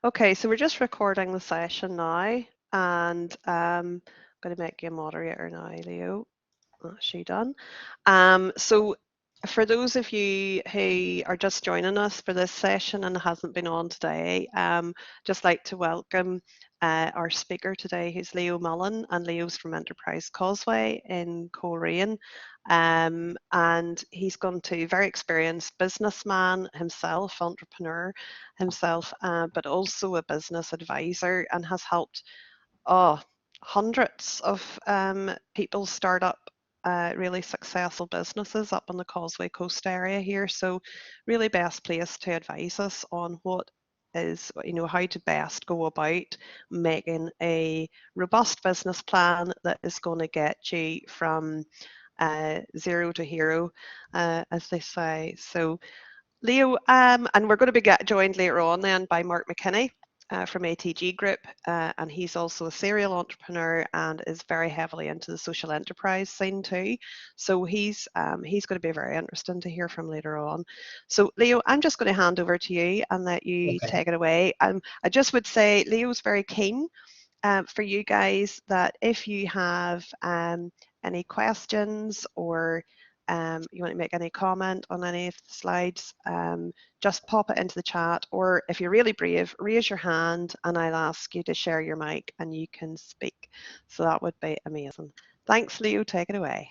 Okay, so we're just recording the session now, and I'm going to make you a moderator now, Leo. That's she done. So for those of you who are just joining us for this session and hasn't been on today, just like to welcome our speaker today, who's Leo Mullan, and Leo's from Enterprise Causeway in Coleraine. And he's going to very experienced businessman himself, entrepreneur himself, but also a business advisor, and has helped hundreds of people start up really successful businesses up on the Causeway Coast area here. So really best place to advise us on what is, how to best go about making a robust business plan that is going to get you from zero to hero, as they say. So Leo, and we're going to be joined later on then by Mark McKinney from ATG Group, and he's also a serial entrepreneur and is very heavily into the social enterprise scene too. So he's going to be very interesting to hear from later on. So Leo, I'm just going to hand over to you and let you take it away. I just would say Leo's very keen for you guys that if you have any questions or you want to make any comment on any of the slides, just pop it into the chat, or if you're really brave, raise your hand and I'll ask you to share your mic and you can speak. So that would be amazing. Thanks, Leo. Take it away.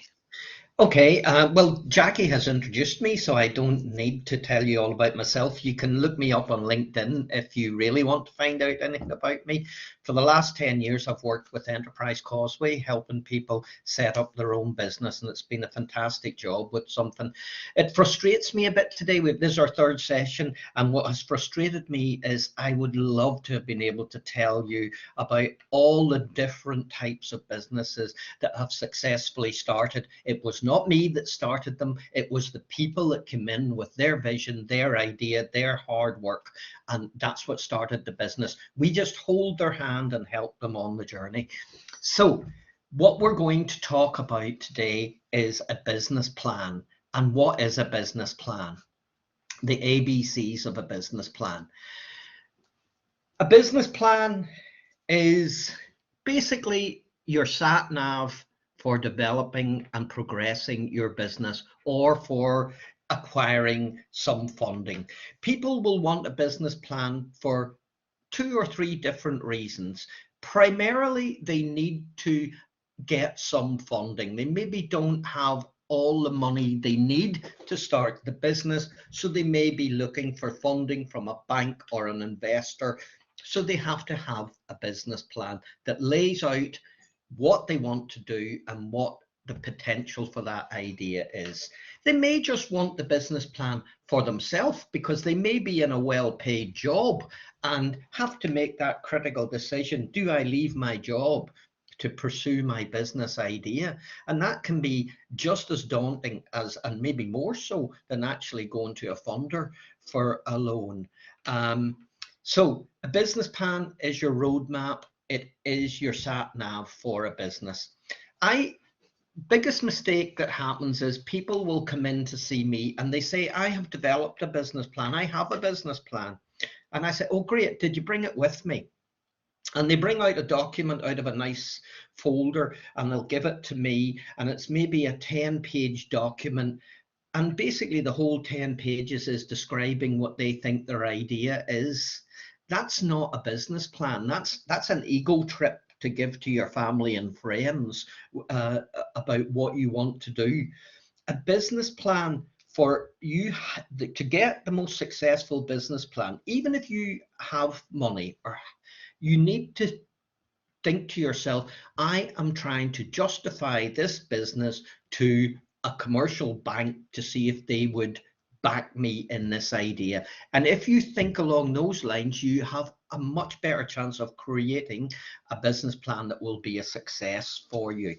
Okay, well, Jackie has introduced me, so I don't need to tell you all about myself. You can look me up on LinkedIn if you really want to find out anything about me. For the last 10 years, I've worked with Enterprise Causeway, helping people set up their own business, and it's been a fantastic job with something. It frustrates me a bit today. This is our third session, and what has frustrated me is I would love to have been able to tell you about all the different types of businesses that have successfully started. It was not me that started them. It was the people that came in with their vision, their idea, their hard work, and that's what started the business. We just hold their hand and help them on the journey. So what we're going to talk about today is a business plan. And what is a business plan? The ABCs of a business plan. A business plan is basically your sat nav for developing and progressing your business, or for acquiring some funding. People will want a business plan for 2 or 3 different reasons. Primarily, they need to get some funding. They maybe don't have all the money they need to start the business, so they may be looking for funding from a bank or an investor. So they have to have a business plan that lays out what they want to do and what the potential for that idea is. They may just want the business plan for themselves because they may be in a well-paid job and have to make that critical decision. Do I leave my job to pursue my business idea? And that can be just as daunting as, and maybe more so, than actually going to a funder for a loan. So a business plan is your roadmap. It is your sat nav for a business. Biggest mistake that happens is people will come in to see me and they say, I have developed a business plan. I have a business plan. And I say, oh, great. Did you bring it with me? And they bring out a document out of a nice folder and they'll give it to me. And it's maybe a 10-page document. And basically the whole 10 pages is describing what they think their idea is. That's not a business plan. That's an ego trip to give to your family and friends about what you want to do. A business plan, for you to get the most successful business plan, even if you have money, or you need to think to yourself, I am trying to justify this business to a commercial bank to see if they would back me in this idea. And if you think along those lines, you have a much better chance of creating a business plan that will be a success for you.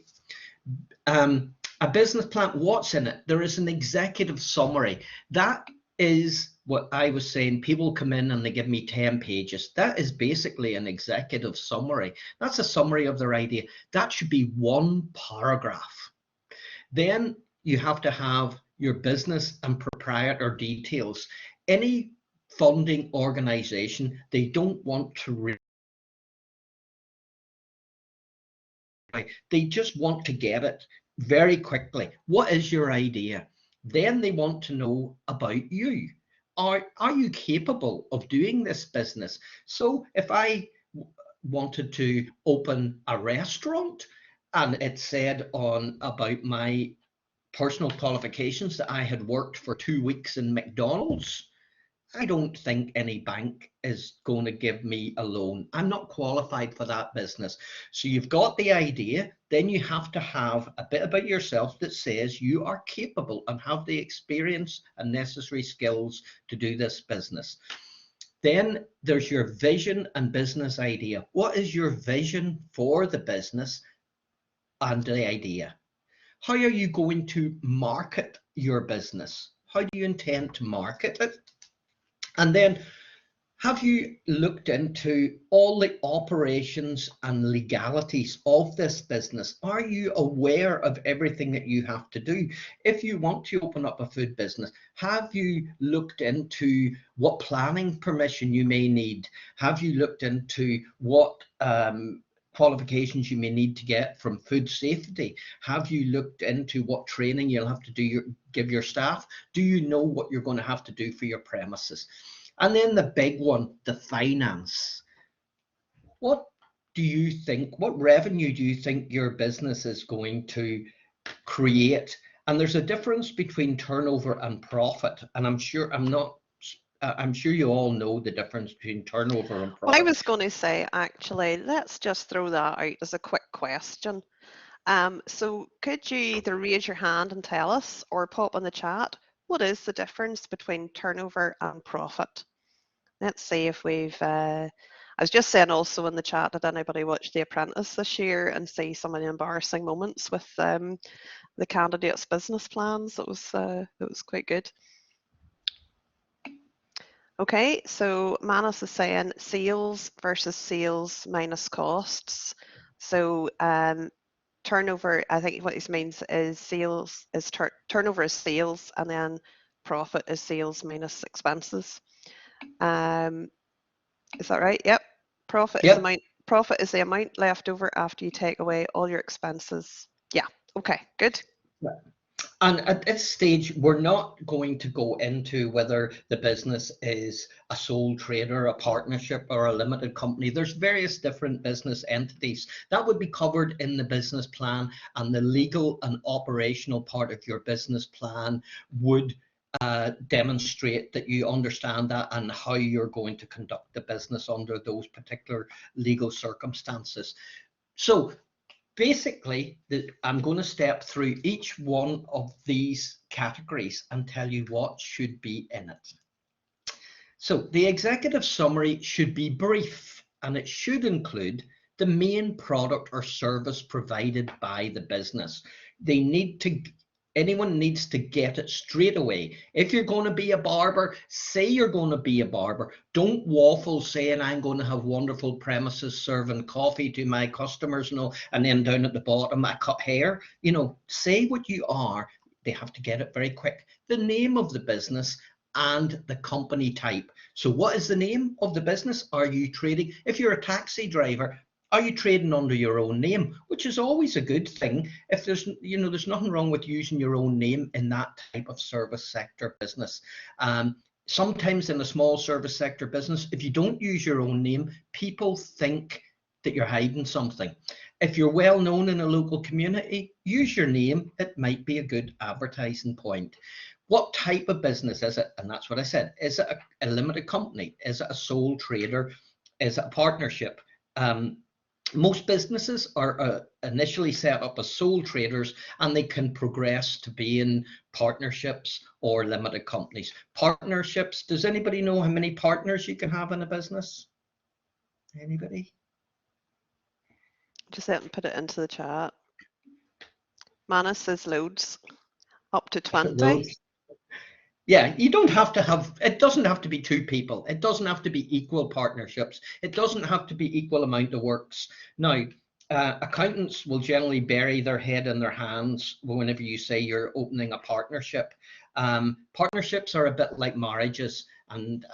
A business plan, what's in it? There is an executive summary. That is what I was saying. People come in and they give me 10 pages. That is basically an executive summary. That's a summary of their idea. That should be 1 paragraph. Then you have to have your business and proprietor details. Any funding organization. They don't want to they just want to get it very quickly. What is your idea? Then they want to know about you. Are you capable of doing this business? So if I wanted to open a restaurant and it said on about my personal qualifications that I had worked for 2 weeks in McDonald's, I don't think any bank is going to give me a loan. I'm not qualified for that business. So you've got the idea, then you have to have a bit about yourself that says you are capable and have the experience and necessary skills to do this business. Then there's your vision and business idea. What is your vision for the business and the idea? How are you going to market your business? How do you intend to market it? And then, have you looked into all the operations and legalities of this business? Are you aware of everything that you have to do? If you want to open up a food business, have you looked into what planning permission you may need? Have you looked into what qualifications you may need to get from food safety? Have you looked into what training you'll have to give your staff? Do you know what you're going to have to do for your premises? And then the big one, the finance. What do you think, what revenue do you think your business is going to create? And there's a difference between turnover and profit. And I'm sure you all know the difference between turnover and Well, I profit. was going to say, actually, let's just throw that out as a quick question. So could you either raise your hand and tell us, or pop in the chat, what is the difference between turnover and profit? Let's see if we've, I was just saying also in the chat, did anybody watch The Apprentice this year and see some of the embarrassing moments with the candidates' business plans? It was quite good. Okay, so Manus is saying sales versus sales minus costs. So turnover, I think what he means is sales is turnover is sales, and then profit is sales minus expenses. Is that right? Yep. Profit is the amount left over after you take away all your expenses. Yeah. Okay. Good. And at this stage, we're not going to go into whether the business is a sole trader, a partnership, or a limited company. There's various different business entities that would be covered in the business plan, and the legal and operational part of your business plan would demonstrate that you understand that and how you're going to conduct the business under those particular legal circumstances. So basically, I'm going to step through each one of these categories and tell you what should be in it. So the executive summary should be brief, and it should include the main product or service provided by the business. Anyone needs to get it straight away. If you're going to be a barber, say you're going to be a barber. Don't waffle saying I'm going to have wonderful premises serving coffee to my customers, and then down at the bottom I cut hair. Say what you are. They have to get it very quick. The name of the business and the company type. So what is the name of the business? Are you trading? If you're a taxi driver, are you trading under your own name? Which is always a good thing. If there's nothing wrong with using your own name in that type of service sector business. Sometimes in a small service sector business, if you don't use your own name, people think that you're hiding something. If you're well known in a local community, use your name. It might be a good advertising point. What type of business is it? And that's what I said. Is it a limited company? Is it a sole trader? Is it a partnership? Most businesses are initially set up as sole traders, and they can progress to being partnerships or limited companies. Partnerships, does anybody know how many partners you can have in a business? Anybody? Just let me put it into the chat. Manus says loads, up to 20. Loads. Yeah, you don't have to have, it doesn't have to be 2 people. It doesn't have to be equal partnerships. It doesn't have to be equal amount of works. Now, accountants will generally bury their head in their hands whenever you say you're opening a partnership. Partnerships are a bit like marriages, and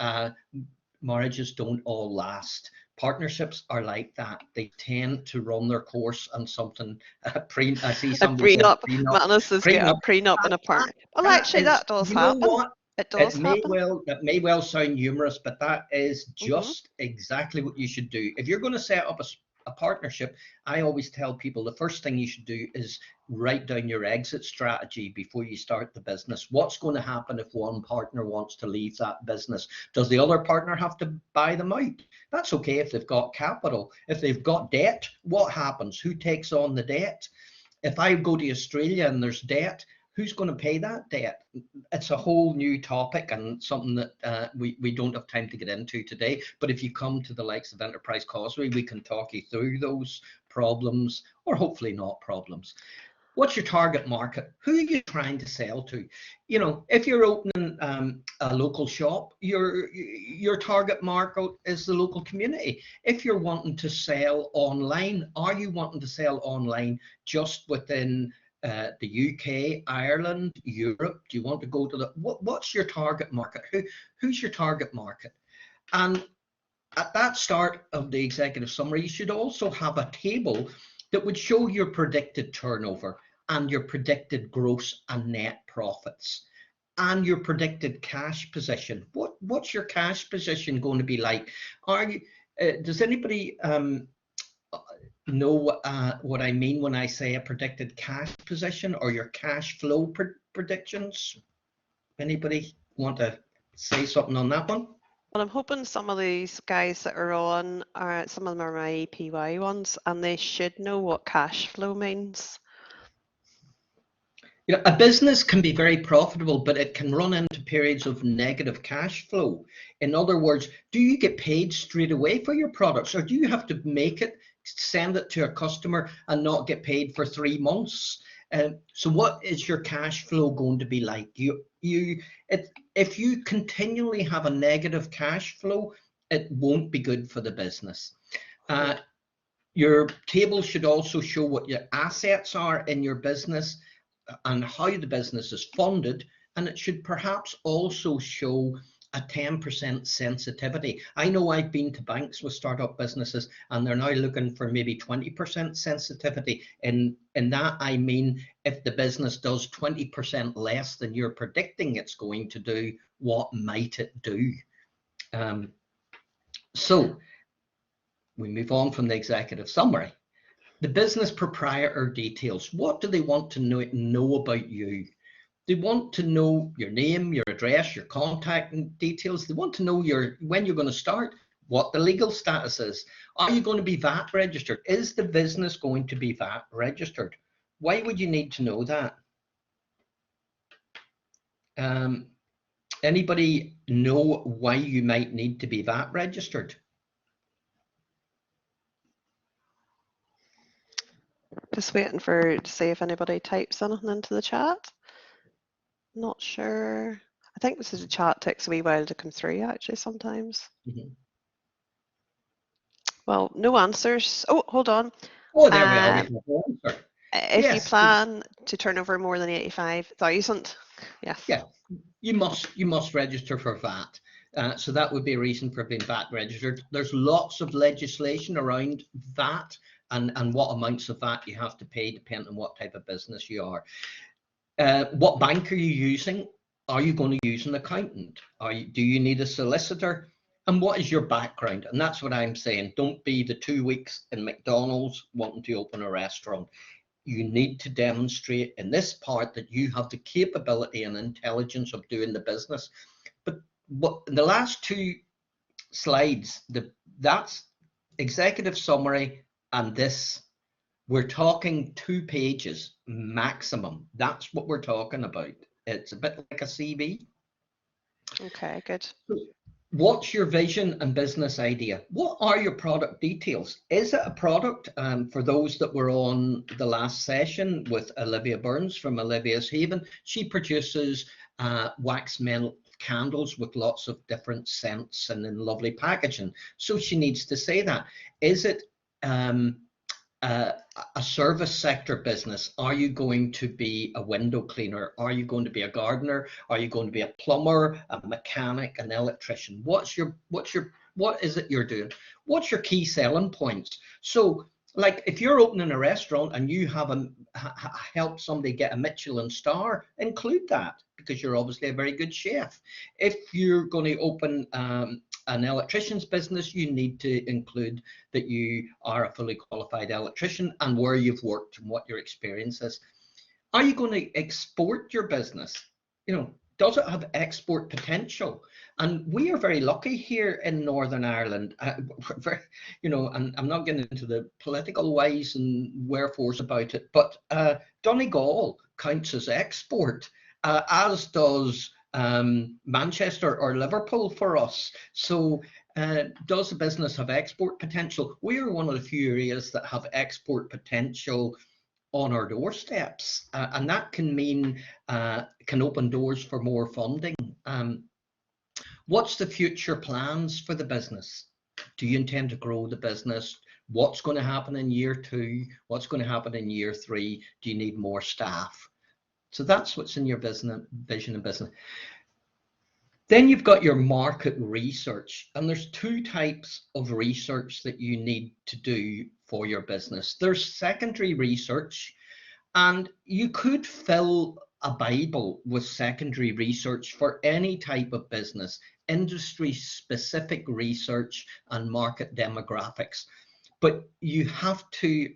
marriages don't all last. Partnerships are like that. They tend to run their course on something. I see A somebody saying prenup. prenup. Manus has got a Prenup. prenup and a That, partner. Well, that actually, is, that does you know happen. what? It does happen. That may well sound humorous, but that is Hmm. just exactly what you should do. If you're going to set up a partnership, I always tell people the first thing you should do is write down your exit strategy before you start the business. What's going to happen if one partner wants to leave that business? Does the other partner have to buy them out? That's okay if they've got capital. If they've got debt, what happens? Who takes on the debt? If I go to Australia and there's debt, who's going to pay that debt? It's a whole new topic and something that we don't have time to get into today. But if you come to the likes of Enterprise Causeway, we can talk you through those problems, or hopefully not problems. What's your target market? Who are you trying to sell to? You know, if you're opening a local shop, your target market is the local community. If you're wanting to sell online, are you wanting to sell online just within the UK, Ireland, Europe? Do you want to go to the what's your target market? Who's your target market? And at that start of the executive summary, you should also have a table that would show your predicted turnover and your predicted gross and net profits and your predicted cash position. What's your cash position going to be like? Are you, does anybody know what I mean when I say a predicted cash position or your cash flow predictions? Anybody want to say something on that one? Well, I'm hoping some of these guys that are on some of them are my EPY ones, and they should know what cash flow means. You know, a business can be very profitable, but it can run into periods of negative cash flow. In other words, do you get paid straight away for your products, or do you have to make it, send it to a customer and not get paid for 3 months? So what is your cash flow going to be like? If you continually have a negative cash flow, it won't be good for the business. Your table should also show what your assets are in your business and how the business is funded, and it should perhaps also show a 10% sensitivity. I know I've been to banks with startup businesses and they're now looking for maybe 20% sensitivity. In that, I mean, if the business does 20% less than you're predicting it's going to do, what might it do? So we move on from the executive summary. The business proprietor details. What do they want to know about you? They want to know your name, your address, your contact details. They want to know when you're going to start, what the legal status is. Are you going to be VAT registered? Is the business going to be VAT registered? Why would you need to know that? Anybody know why you might need to be VAT registered? Just waiting to see if anybody types anything into the chat. Not sure. I think this is a chat takes a wee while to come through actually sometimes. Mm-hmm. Well, no answers. Oh, hold on. Oh, there we are. We have an answer. If you plan to turn over more than 85,000, yes. Yeah, you must register for VAT. So that would be a reason for being VAT registered. There's lots of legislation around VAT and what amounts of VAT you have to pay depending on what type of business you are. What bank are you using? Are you going to use an accountant? Do you need a solicitor? And what is your background? And that's what I'm saying. Don't be the 2 weeks in McDonald's wanting to open a restaurant. You need to demonstrate in this part that you have the capability and intelligence of doing the business. But in the last 2 slides, that's executive summary and this, we're talking 2 pages maximum. That's what we're talking about. It's a bit like a CV. Okay, good. What's your vision and business idea? What are your product details? Is it a product? For those that were on the last session with Olivia Burns from Olivia's Haven, she produces wax melt candles with lots of different scents and in lovely packaging. So she needs to say that. Is it a service sector business? Are you going to be a window cleaner? Are you going to be a gardener? Are you going to be a plumber, a mechanic, an electrician? What is it you're doing? What's your key selling points? So, like, if you're opening a restaurant and you have help somebody get a Michelin star, include that, because you're obviously a very good chef. If you're going to open an electrician's business, you need to include that you are a fully qualified electrician and where you've worked and what your experience is. Are you going to export your business? Does it have export potential? And we are very lucky here in Northern Ireland. And I'm not getting into the political whys and wherefores about it, but Donegal counts as export, as does Manchester or Liverpool for us. So does the business have export potential? We are one of the few areas that have export potential on our doorsteps, and that can mean can open doors for more funding. What's the future plans for the business? Do you intend to grow the business? What's going to happen in year 2? What's going to happen in year 3? Do you need more staff? So that's what's in your business vision and business. Then you've got your market research, and there's 2 types of research that you need to do for your business. There's secondary research, and you could fill a Bible with secondary research for any type of business, industry specific research and market demographics. But you have to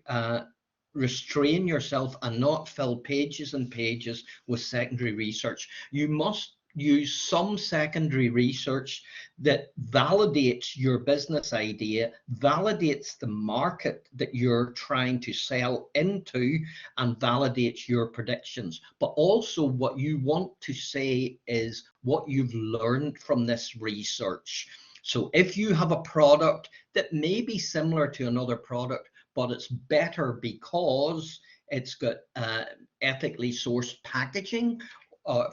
restrain yourself and not fill pages and pages with secondary research. You must use some secondary research that validates your business idea, validates the market that you're trying to sell into, and validates your predictions. But also what you want to say is what you've learned from this research. So if you have a product that may be similar to another product, but it's better because it's got ethically sourced packaging,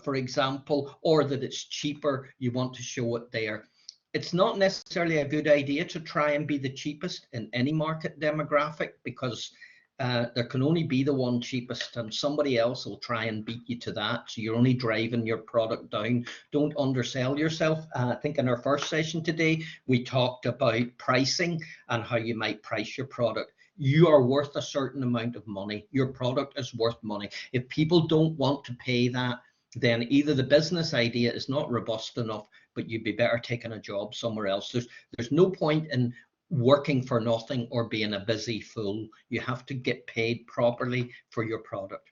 for example, or that it's cheaper, you want to show it there. It's not necessarily a good idea to try and be the cheapest in any market demographic, because there can only be the one cheapest, and somebody else will try and beat you to that. So you're only driving your product down. Don't undersell yourself. I think in our first session today, we talked about pricing and how you might price your product. You are worth a certain amount of money. Your product is worth money. If people don't want to pay that, then either the business idea is not robust enough, but you'd be better taking a job somewhere else. There's no point in working for nothing or being a busy fool. You have to get paid properly for your product.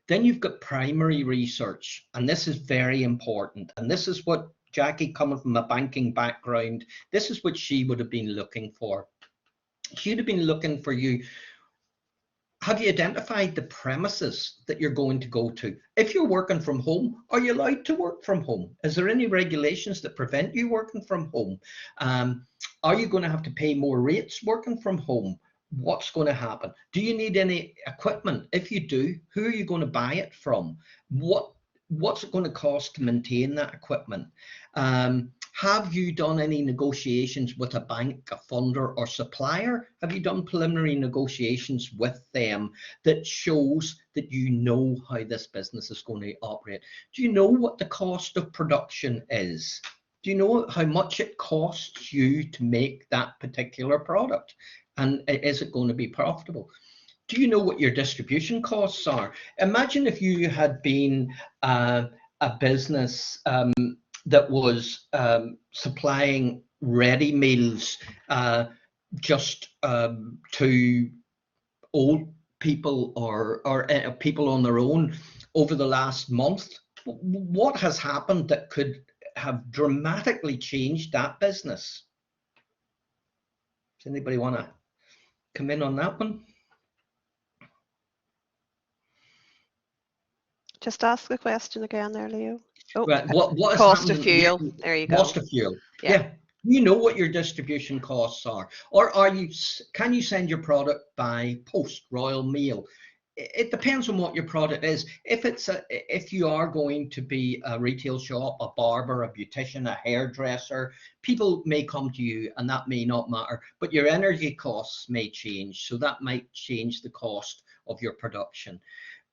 Then you've got primary research, and this is very important. And this is what Jackie, coming from a banking background, this is what she would have been looking for. She'd have been looking for you. Have you identified the premises that you're going to go to? If you're working from home, are you allowed to work from home? Is there any regulations that prevent you working from home? Are you going to have to pay more rates working from home? What's going to happen? Do you need any equipment? If you do, who are you going to buy it from? What's it going to cost to maintain that equipment? Have you done any negotiations with a bank, a funder, or supplier? Have you done preliminary negotiations with them that shows that you know how this business is going to operate? Do you know what the cost of production is? Do you know how much it costs you to make that particular product? And is it going to be profitable? Do you know what your distribution costs are? Imagine if you had been a business that was supplying ready meals just to old people or people on their own over the last month. What has happened that could have dramatically changed that business? Does anybody want to come in on that one? Just ask the question again there, Leo. Oh, right. What cost of fuel. There you go. Cost of fuel. Yeah. You know what your distribution costs are, or can you send your product by post, Royal Mail? it depends on what your product is. If you are going to be a retail shop, a barber, a beautician, a hairdresser, people may come to you and that may not matter, but your energy costs may change, so that might change the cost of your production.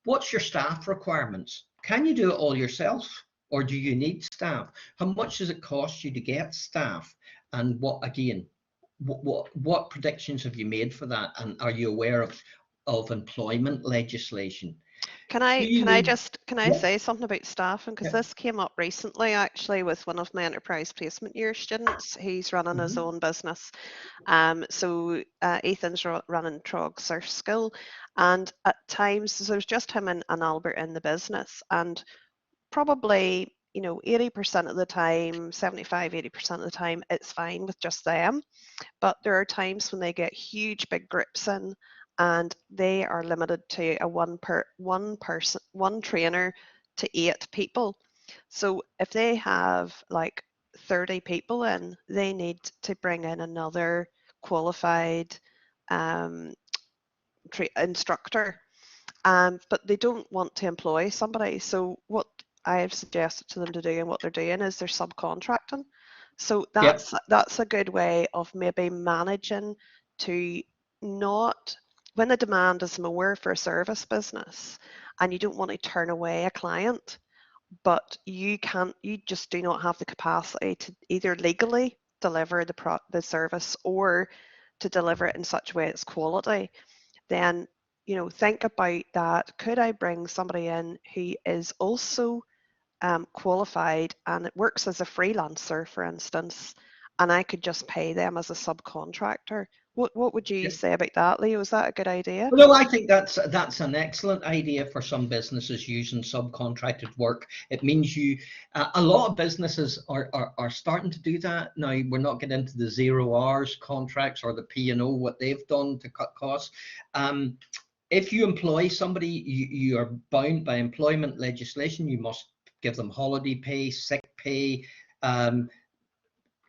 What's your staff requirements? Can you do it all yourself, or do you need staff? How much does it cost you to get staff? And what predictions have you made for that? And are you aware of employment legislation? Can Do I you can I need? just can I Yeah, say something about staffing? Because yeah. this came up recently actually with one of my enterprise placement year students. He's running his Mhm. own business. So Ethan's running Trog Surf School, and at times so there's just him and Albert in the business, and probably 80% of the time, 75, 80% of the time, it's fine with just them. But there are times when they get huge big groups in and they are limited to one trainer to 8 people. So if they have like 30 people in, they need to bring in another qualified um, instructor, but they don't want to employ somebody. So what I've suggested to them to do and what they're doing is they're subcontracting. So Yep. that's a good way of maybe managing to not, when the demand is more for a service business and you don't want to turn away a client, but you just do not have the capacity to either legally deliver the service or to deliver it in such a way it's quality, then think about that. Could I bring somebody in who is also qualified and it works as a freelancer, for instance, and I could just pay them as a subcontractor? What would you say about that, Leo? Is that a good idea? Well, no, I think that's an excellent idea for some businesses using subcontracted work. It means a lot of businesses are starting to do that now. We're not getting into the 0 hours contracts or the P&O, what they've done to cut costs. If you employ somebody, you are bound by employment legislation. You must give them holiday pay, sick pay,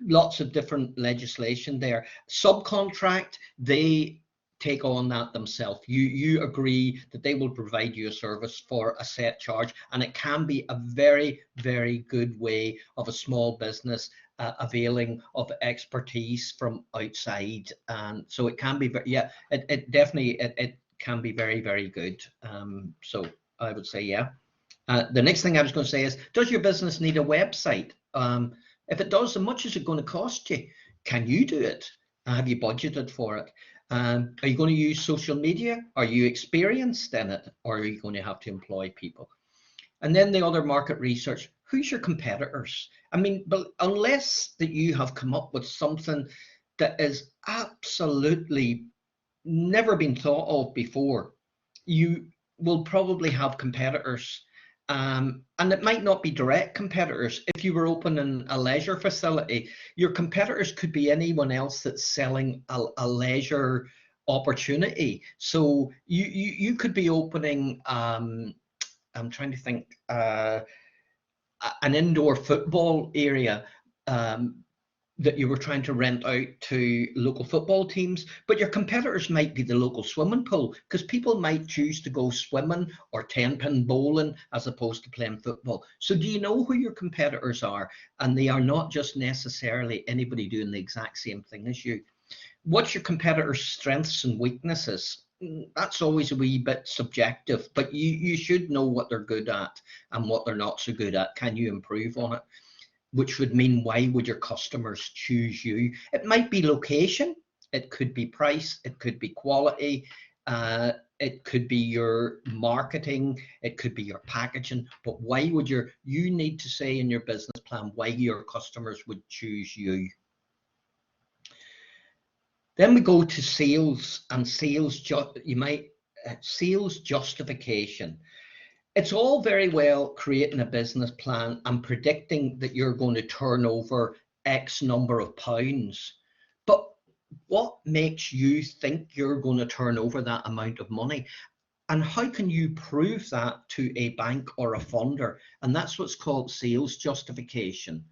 lots of different legislation there. Subcontract, they take on that themselves. You agree that they will provide you a service for a set charge, and it can be a very, very good way of a small business availing of expertise from outside. And so it can be it definitely it can be very, very good. So I would say yeah. The next thing I was going to say is, does your business need a website? If it does, how much is it going to cost you? Can you do it? Have you budgeted for it? Are you going to use social media? Are you experienced in it? Or are you going to have to employ people? And then the other market research, who's your competitors? I mean, but unless that you have come up with something that is absolutely never been thought of before, you will probably have competitors. And it might not be direct competitors. If you were opening a leisure facility, your competitors could be anyone else that's selling a leisure opportunity. So you could be opening, I'm trying to think, an indoor football area, that you were trying to rent out to local football teams, but your competitors might be the local swimming pool, because people might choose to go swimming or 10-pin bowling as opposed to playing football. So do you know who your competitors are? And they are not just necessarily anybody doing the exact same thing as you. What's your competitors' strengths and weaknesses? That's always a wee bit subjective, but you should know what they're good at and what they're not so good at. Can you improve on it? Which would mean, why would your customers choose you? It might be location, it could be price, it could be quality, it could be your marketing, it could be your packaging. But why would you need to say in your business plan why your customers would choose you. Then we go to sales, and sales justification. It's all very well creating a business plan and predicting that you're going to turn over X number of pounds. But what makes you think you're going to turn over that amount of money? And how can you prove that to a bank or a funder? And that's what's called sales justification.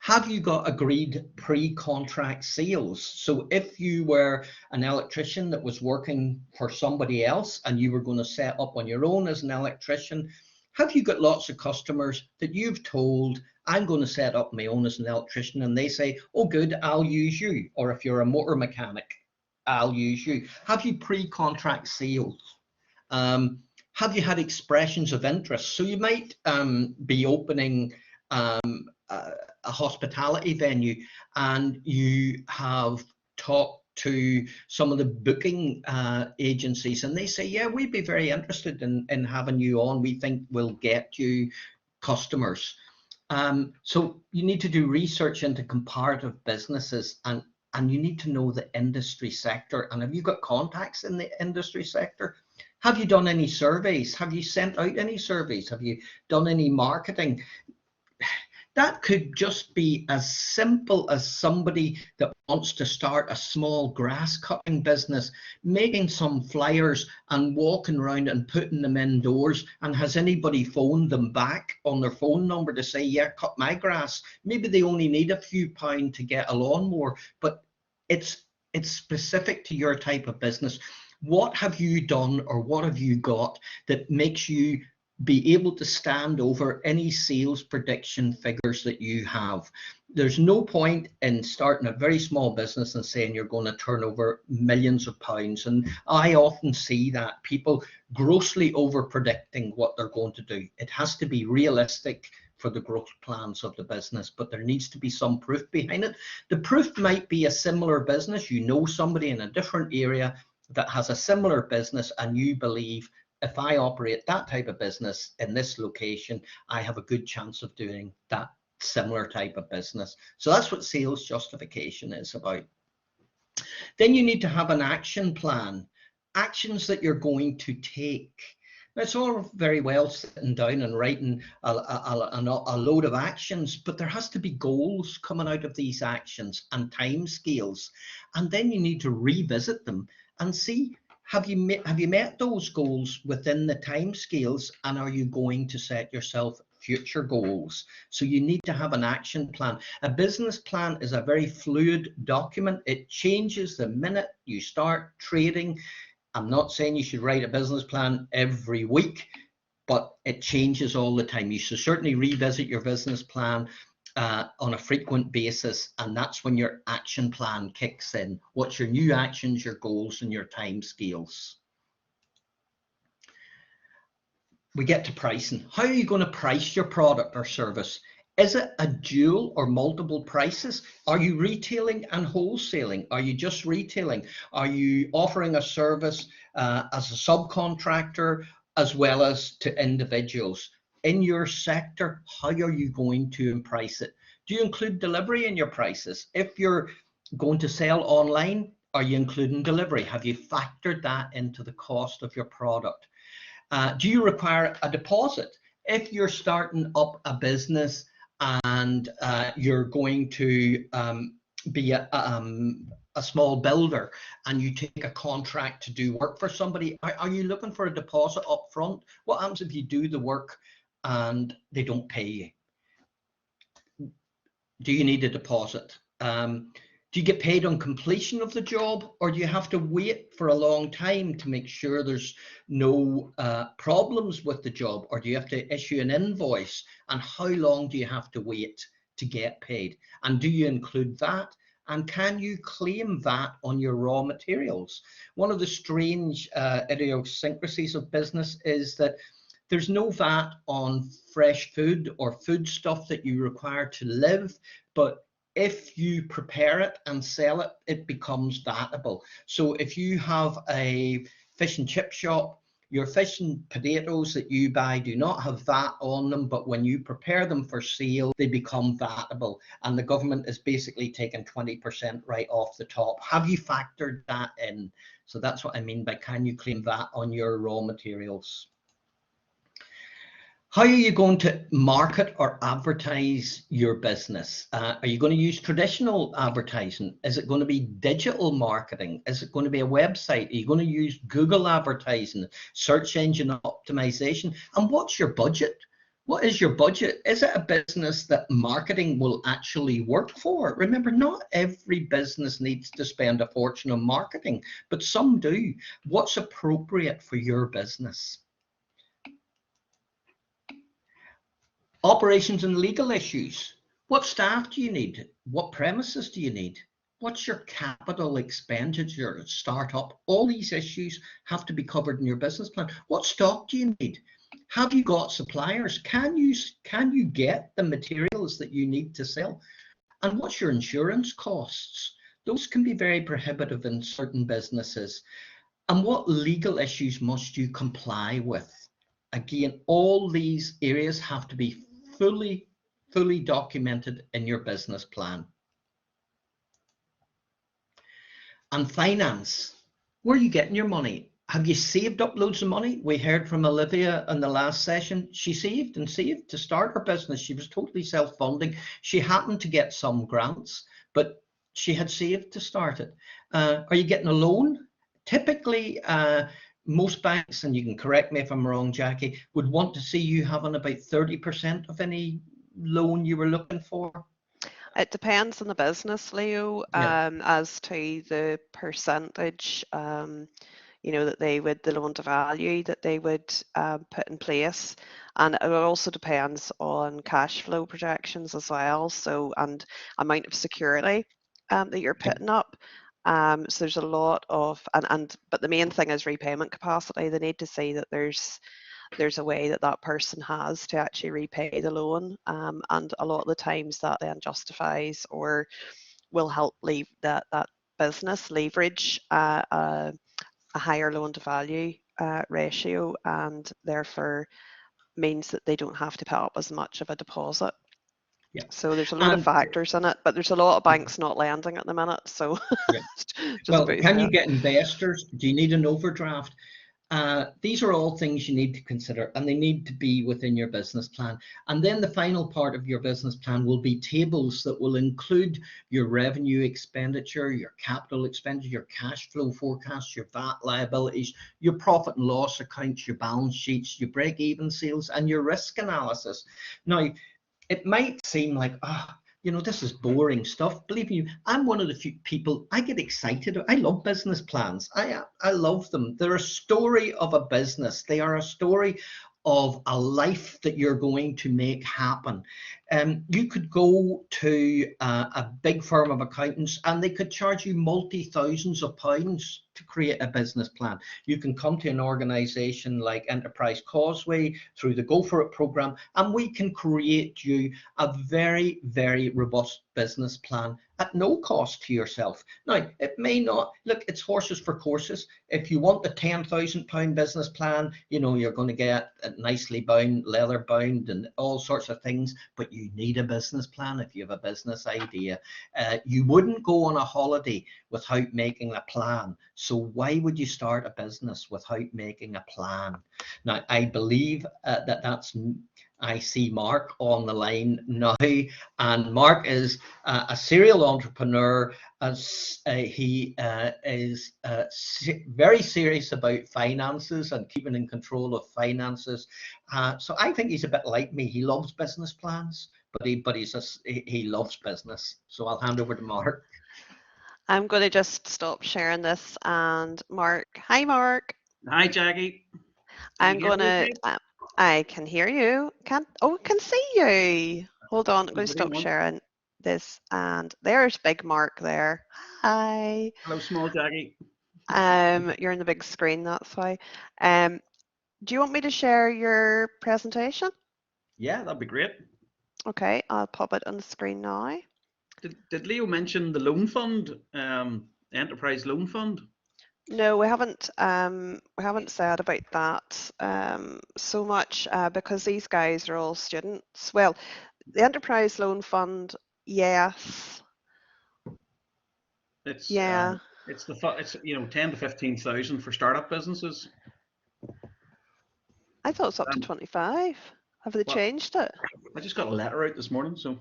Have you got agreed pre-contract sales? So if you were an electrician that was working for somebody else and you were going to set up on your own as an electrician, have you got lots of customers that you've told, I'm going to set up my own as an electrician, and they say, oh good, I'll use you? Or if you're a motor mechanic, I'll use you. Have you pre-contract sales? Have you had expressions of interest? So you might be opening a hospitality venue, and you have talked to some of the booking agencies, and they say, yeah, we'd be very interested in having you on. We think we'll get you customers. So you need to do research into comparative businesses, and you need to know the industry sector. And have you got contacts in the industry sector? Have you done any surveys? Have you sent out any surveys? Have you done any marketing? That could just be as simple as somebody that wants to start a small grass cutting business, making some flyers and walking around and putting them indoors. And has anybody phoned them back on their phone number to say, yeah, cut my grass? Maybe they only need a few pounds to get a lawnmower, but it's specific to your type of business. What have you done, or what have you got that makes you be able to stand over any sales prediction figures that you have? There's no point in starting a very small business and saying you're going to turn over millions of pounds. And I often see that people grossly over predicting what they're going to do. It has to be realistic for the growth plans of the business, but there needs to be some proof behind it. The proof might be a similar business. You know somebody in a different area that has a similar business, and you believe, if I operate that type of business in this location, I have a good chance of doing that similar type of business. So that's what sales justification is about. Then you need to have an action plan, actions that you're going to take. Now, it's all very well sitting down and writing a load of actions, but there has to be goals coming out of these actions and time scales. And then you need to revisit them and see, have you met those goals within the time scales, and are you going to set yourself future goals? So you need to have an action plan. A business plan is a very fluid document. It changes the minute you start trading. I'm not saying you should write a business plan every week, but it changes all the time. You should certainly revisit your business plan on a frequent basis, and that's when your action plan kicks in. What's your new actions, your goals, and your time scales? We get to pricing. How are you going to price your product or service? Is it a dual or multiple prices? Are you retailing and wholesaling? Are you just retailing? Are you offering a service as a subcontractor as well as to individuals? In your sector, how are you going to price it? Do you include delivery in your prices? If you're going to sell online, are you including delivery? Have you factored that into the cost of your product? Do you require a deposit? If you're starting up a business and you're going to be a small builder, and you take a contract to do work for somebody, are you looking for a deposit up front? What happens if you do the work and they don't pay you? Do you need a deposit? Do you get paid on completion of the job, or do you have to wait for a long time to make sure there's no problems with the job, or do you have to issue an invoice, and how long do you have to wait to get paid? And do you include that? And can you claim that on your raw materials? One of the strange idiosyncrasies of business is that there's no VAT on fresh food or food stuff that you require to live, but if you prepare it and sell it, it becomes vatable. So if you have a fish and chip shop, your fish and potatoes that you buy do not have VAT on them, but when you prepare them for sale, they become vatable, and the government is basically taking 20% right off the top. Have you factored that in? So that's what I mean by, can you claim VAT on your raw materials? How are you going to market or advertise your business? Are you going to use traditional advertising? Is it going to be digital marketing? Is it going to be a website? Are you going to use Google advertising, search engine optimization? And what's your budget? What is your budget? Is it a business that marketing will actually work for? Remember, not every business needs to spend a fortune on marketing, but some do. What's appropriate for your business? Operations and legal issues. What staff do you need? What premises do you need? What's your capital expenditure, startup? All these issues have to be covered in your business plan. What stock do you need? Have you got suppliers? Can you get the materials that you need to sell? And what's your insurance costs? Those can be very prohibitive in certain businesses. And what legal issues must you comply with? Again, all these areas have to be fully documented in your business plan. And finance, where are you getting your money? Have you saved up loads of money? We heard from Olivia in the last session. She saved and saved to start her business. She was totally self-funding. She happened to get some grants, but she had saved to start it. Are you getting a loan? Typically, most banks, and you can correct me if I'm wrong, Jackie, would want to see you having about 30% of any loan you were looking for. It depends on the business, Leo, Yeah. as to the percentage, that they would, the loan to value that they would put in place. And it also depends on cash flow projections as well. So, and amount of security that you're putting up. So there's a lot of, but the main thing is repayment capacity. They need to see that there's a way that that person has to actually repay the loan, and a lot of the times that then justifies or will help leave that business leverage a higher loan to value ratio, and therefore means that they don't have to put up as much of a deposit. Yeah. So there's a lot of And factors in it, but there's a lot of banks not lending at the minute. So yeah. just Well, about can you that. get investors? Do you need an overdraft? These are all things you need to consider, and they need to be within your business plan. And then the final part of your business plan will be tables that will include your revenue expenditure, your capital expenditure, your cash flow forecast, your VAT liabilities, your profit and loss accounts, your balance sheets, your break-even sales, and your risk analysis. Now, it might seem like, this is boring stuff. Believe me, I'm one of the few people, I get excited. I love business plans. I love them. They're a story of a business. They are a story of a life that you're going to make happen. You could go to a big firm of accountants and they could charge you multi-thousands of pounds to create a business plan. You can come to an organization like Enterprise Causeway through the Go For It program, and we can create you a very, very robust business plan at no cost to yourself. Now, it may not, look, it's horses for courses. If you want the £10,000 business plan, you're going to get it nicely bound, leather bound, and all sorts of things, but you need a business plan if you have a business idea. You wouldn't go on a holiday without making a plan. So why would you start a business without making a plan? Now, I believe I see Mark on the line now, and Mark is a serial entrepreneur. He is very serious about finances and keeping in control of finances. So I think he's a bit like me. He loves business plans, but he loves business. So I'll hand over to Mark. I'm going to just stop sharing this, and Mark, hi Mark. Hi, Jackie. I'm Can you hear going me to, okay? I can hear you. Can see you. Hold on, I'm going to Nobody stop wants. sharing this, and there's big Mark there. Hi. Hello, small Jackie. You're in the big screen, that's why. Do you want me to share your presentation? Yeah, that'd be great. Okay, I'll pop it on the screen now. Did Leo mention the loan fund, Enterprise Loan Fund? No, we haven't said about that so much because these guys are all students. Well, the Enterprise Loan Fund, yes. It's Yeah. it's 10 to 15,000 for startup businesses. I thought it was up to 25. Have they Well, changed it? I just got a letter out this morning, so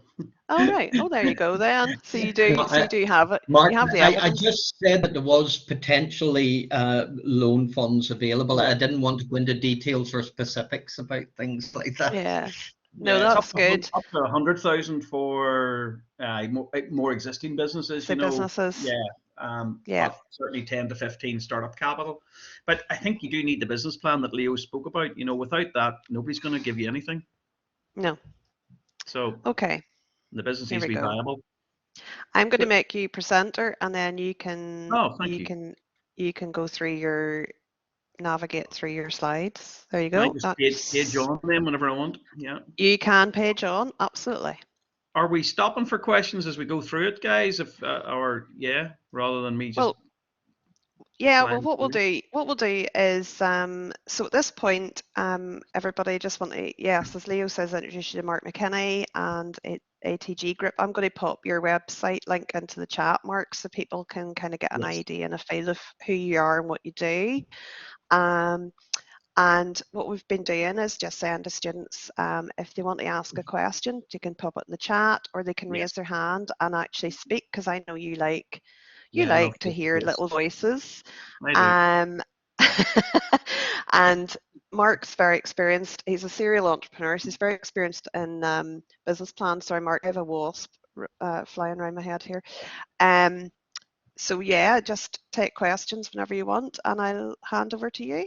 All right. Oh, there you go then. So you No, do. So you do have it. You Martin, have the I evidence. just said that there was potentially loan funds available. I yeah, didn't want to go into details or specifics about things like that. Yeah. No, yeah, it's that's good. up to 100,000 for more existing businesses. Say businesses. Yeah, Yeah. but certainly 10 to 15 startup capital. But I think you do need the business plan that Leo spoke about. Without that, nobody's going to give you anything. No. So Okay. the business Here needs we to be go. viable. I'm going to So, make you presenter, and then you can oh, thank you. go through navigate through your slides. There you Can I go. just page That's on them whenever I want? Yeah. you can page on. Absolutely. Are we stopping for questions as we go through it, guys? Or yeah, rather than me just Well, yeah, well, flying through. what we'll do is, so at this point, everybody just want to, yes, as Leo says, introduce you to Mark McKinney and ATG Group. I'm going to pop your website link into the chat, Mark, so people can kind of get an Yes. idea and a feel of who you are and what you do. And what we've been doing is just saying to students, if they want to ask a question, you can pop it in the chat, or they can Yes. raise their hand and actually speak, because I know you like Yeah, I love to hear this. little voices. I do. And Mark's very experienced. He's a serial entrepreneur, so he's very experienced in business plans. Sorry, Mark, I have a wasp flying around my head here. So yeah, just take questions whenever you want, and I'll hand over to you.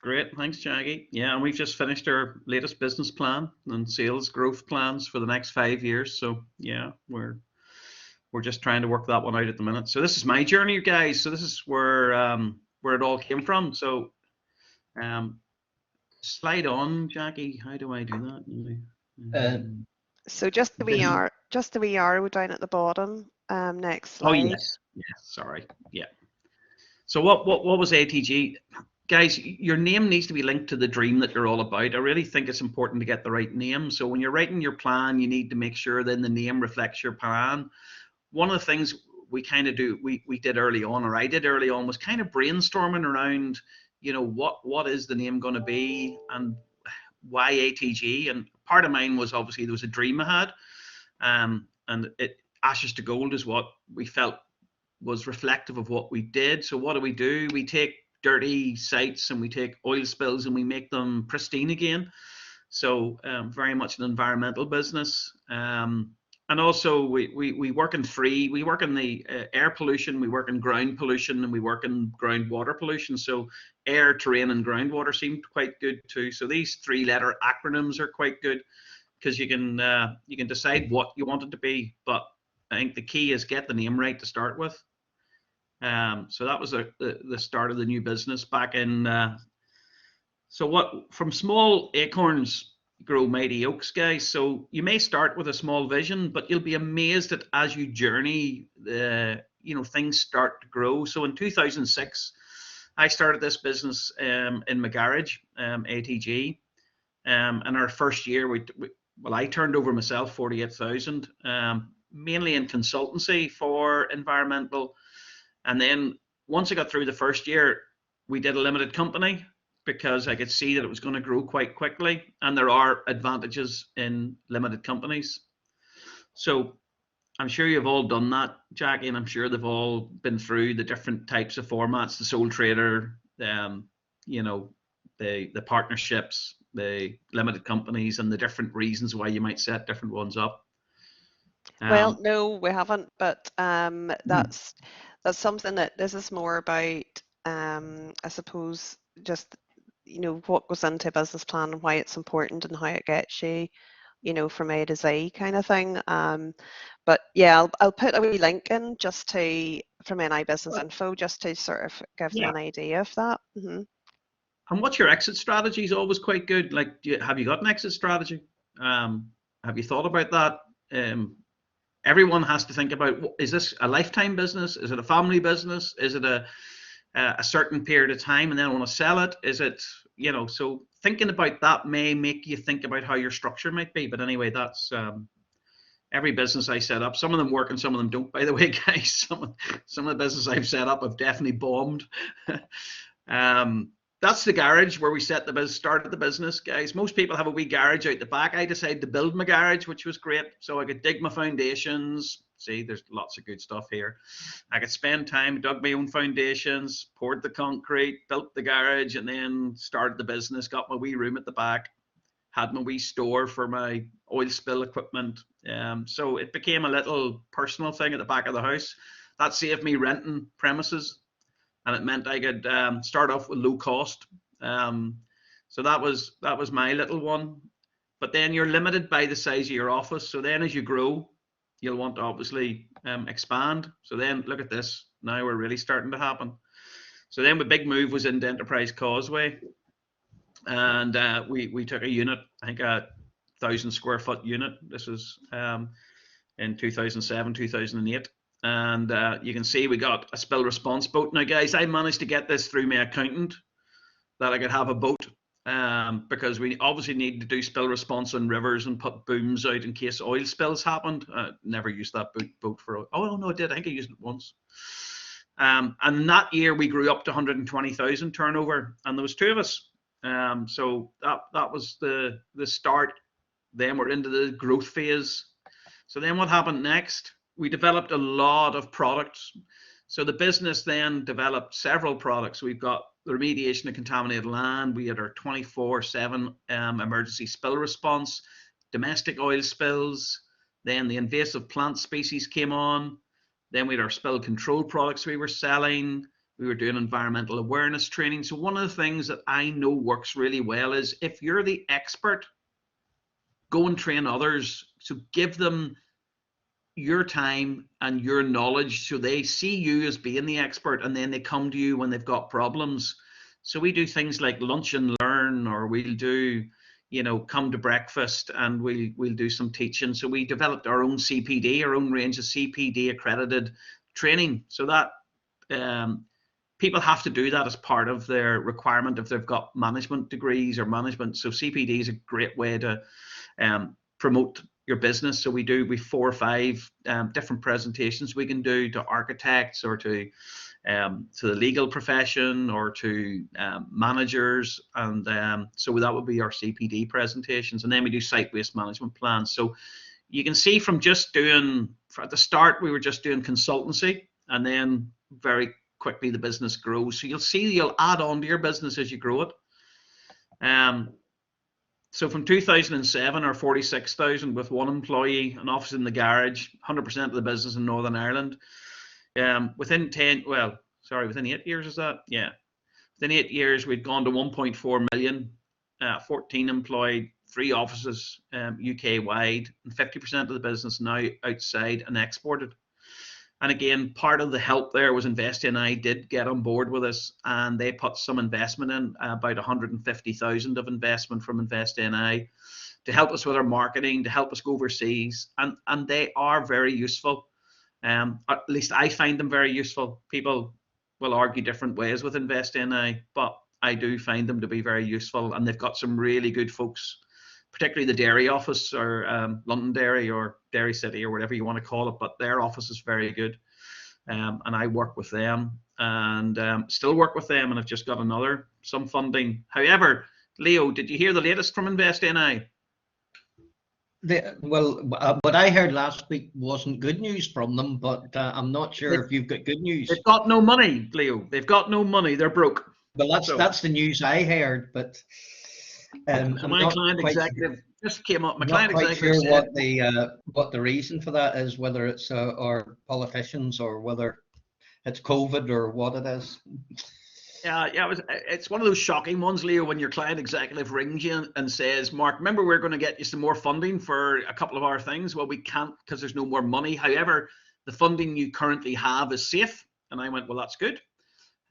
Great, thanks, Jackie. Yeah, and we've just finished our latest business plan and sales growth plans for the next 5 years. So yeah, we're just trying to work that one out at the minute. So this is my journey, guys. So this is where it all came from. So slide on, Jackie. How do I do that? So just the wee arrow down at the bottom. Next slide. Oh yes, sorry, yeah. So what was ATG? Guys, your name needs to be linked to the dream that you're all about. I really think it's important to get the right name. So when you're writing your plan, you need to make sure then the name reflects your plan. One of the things we kind of did early on, or I did early on, was kind of brainstorming around, what is the name going to be and why ATG? And part of mine was obviously there was a dream I had, and Ashes to Gold is what we felt was reflective of what we did. So what do? We take dirty sites and we take oil spills and we make them pristine again. So very much an environmental business. And also we work in three. We work in the air pollution, we work in ground pollution, and we work in groundwater pollution. So air, terrain, and groundwater seemed quite good too. So these 3-letter acronyms are quite good because you can decide what you want it to be. But I think the key is get the name right to start with. So that was the start of the new business back in. So from small acorns grow mighty oaks, guys. So you may start with a small vision, but you'll be amazed that as you journey, things start to grow. So in 2006, I started this business in my garage, ATG. In our first year, I turned over myself 48,000, mainly in consultancy for environmental. And then once I got through the first year, we did a limited company because I could see that it was going to grow quite quickly. And there are advantages in limited companies. So I'm sure you've all done that, Jackie, and I'm sure they've all been through the different types of formats, the sole trader, the partnerships, the limited companies, and the different reasons why you might set different ones up. Well, no, we haven't, but that's something that this is more about, I suppose, just what goes into a business plan and why it's important and how it gets you, from A to Z kind of thing. But yeah, I'll put a wee link in just from NI Business Info just to sort of give them an idea of that. Mm-hmm. And what's your exit strategy is always quite good. Like, have you got an exit strategy? Have you thought about that? Everyone has to think about, is this a lifetime business? Is it a family business? Is it a certain period of time and then I want to sell it? Is it, so thinking about that may make you think about how your structure might be. But anyway, that's every business I set up. Some of them work and some of them don't, by the way, guys. Some of the business I've set up have definitely bombed. that's the garage where we started the business, guys. Most people have a wee garage out the back. I decided to build my garage, which was great. So I could dig my foundations. See, there's lots of good stuff here. I could spend time, dug my own foundations, poured the concrete, built the garage, and then started the business, got my wee room at the back, had my wee store for my oil spill equipment. So it became a little personal thing at the back of the house. That saved me renting premises, and it meant I could start off with low cost. So that was my little one. But then you're limited by the size of your office. So then as you grow, you'll want to obviously expand. So then look at this. Now we're really starting to happen. So then the big move was into Enterprise Causeway. And we took a unit, I think a 1,000 square foot unit. This was in 2007, 2008. And you can see we got a spill response boat. Now, guys, I managed to get this through my accountant that I could have a boat because we obviously need to do spill response on rivers and put booms out in case oil spills happened. Never used that boat for, oh no, I did. I think I used it once. And that year we grew up to 120,000 turnover, and there was 2 of us. So that was the start. Then we're into the growth phase. So then what happened next? We developed a lot of products. So the business then developed several products. We've got the remediation of contaminated land. We had our 24/7 emergency spill response, domestic oil spills. Then the invasive plant species came on. Then we had our spill control products we were selling. We were doing environmental awareness training. So one of the things that I know works really well is if you're the expert, go and train others. So give them your time and your knowledge so they see you as being the expert, and then they come to you when they've got problems. So we do things like lunch and learn, or we'll do, you know, come to breakfast, and we'll do some teaching. So we developed our own CPD, our own range of CPD accredited training, so that people have to do that as part of their requirement if they've got management degrees or management. So CPD is a great way to promote your business. So we 4 or 5 different presentations we can do to architects or to the legal profession or to managers, and so that would be our CPD presentations. And then we do site waste management plans. So you can see from just doing, at the start we were just doing consultancy, and then very quickly the business grows. So you'll see you'll add on to your business as you grow it. So from 2007, our 46,000 with 1 employee, an office in the garage, 100% of the business in Northern Ireland. Within 8 years is that? Yeah. Within 8 years, we'd gone to 1.4 million, 14 employed, 3 offices UK wide, and 50% of the business now outside and exported. And again, part of the help there was InvestNI did get on board with us, and they put some investment in, about 150,000 of investment from InvestNI to help us with our marketing, to help us go overseas. And they are very useful. At least I find them very useful. People will argue different ways with InvestNI, but I do find them to be very useful. And they've got some really good folks, particularly the dairy office, or London Dairy or Dairy City or whatever you want to call it, but their office is very good. And I work with them, and still work with them, and I've just got some funding. However, Leo, did you hear the latest from InvestNI? What I heard last week wasn't good news from them, but I'm not sure if you've got good news. They've got no money, Leo. They've got no money. They're broke. Well, that's the news I heard, but my client executive just came up. My client executive said, what the reason for that is, whether it's our politicians or whether it's COVID or what it is. Yeah, it's one of those shocking ones, Leo, when your client executive rings you and says, Mark, remember we're going to get you some more funding for a couple of our things. Well, we can't because there's no more money. However, the funding you currently have is safe. And I went, well, that's good.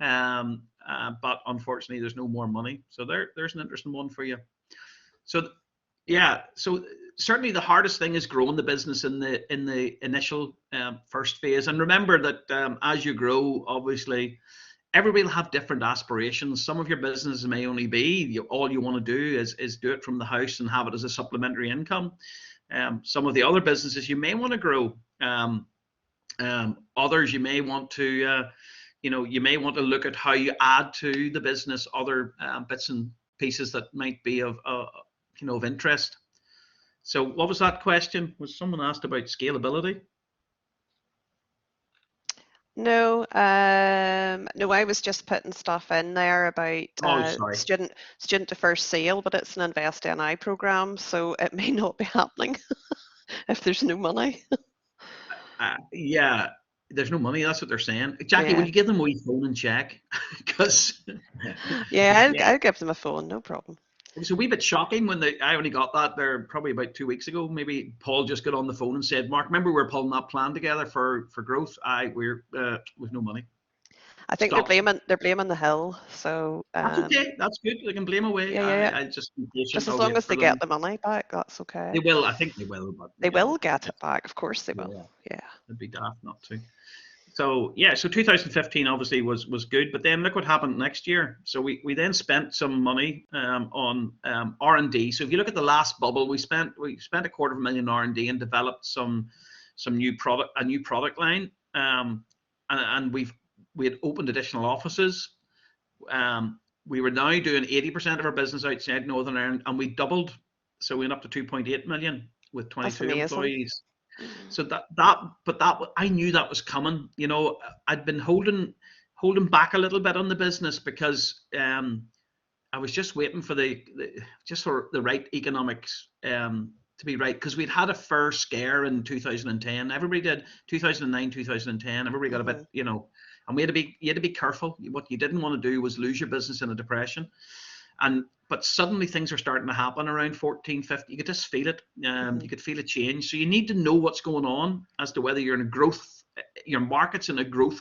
But unfortunately, there's no more money. So there's an interesting one for you. So yeah, so certainly the hardest thing is growing the business in the initial first phase. And remember that as you grow, obviously, everybody will have different aspirations. Some of your businesses may only be all you want to do is do it from the house and have it as a supplementary income. Some of the other businesses you may want to grow. Others you may want to you know, you may want to look at how you add to the business other bits and pieces that might be of you know, of interest. So what was that question? Was someone asked about scalability? No, no, I was just putting stuff in there about Oh, sorry. student to first sale, but it's an Invest NI program, so it may not be happening if there's no money. Yeah, there's no money. That's what they're saying. Jackie, Yeah. will you give them a wee phone and check? Because Yeah, yeah, I'll give them a phone, no problem. it was a wee bit shocking when I only got that there probably about 2 weeks ago. Maybe Paul just got on the phone and said, "Mark, remember we were pulling that plan together for growth? We're with no money. I think Stop." they're blaming the hill, so That's okay. That's good. They can blame away. yeah, yeah, yeah. I just be patient. Just as I'll long wait as for they get them. the money back, that's They okay. will. I think they will. But They you know, will get it back, of course they will. yeah, Yeah. it'd be daft not to. So yeah, so 2015 obviously was good, but then look what happened next year. So we then spent some money on R&D. So if you look at the last bubble, we spent $250,000 R&D and developed a new product line, and we had opened additional offices. We were now doing 80% of our business outside Northern Ireland, and we doubled. So we went up to 2.8 million with That's 22 amazing. employees. Mm. So I knew that was coming. You know, I'd been holding back a little bit on the business because I was just waiting for just for the right economics to be right, because we'd had a fair scare in 2010. Everybody did. 2009, 2010. Everybody got a bit, you know, and you had to be careful. What you didn't want to do was lose your business in a depression. But suddenly things are starting to happen around 14, 15. You could just feel it. You could feel a change. So you need to know what's going on as to whether you're in a growth, your market's in a growth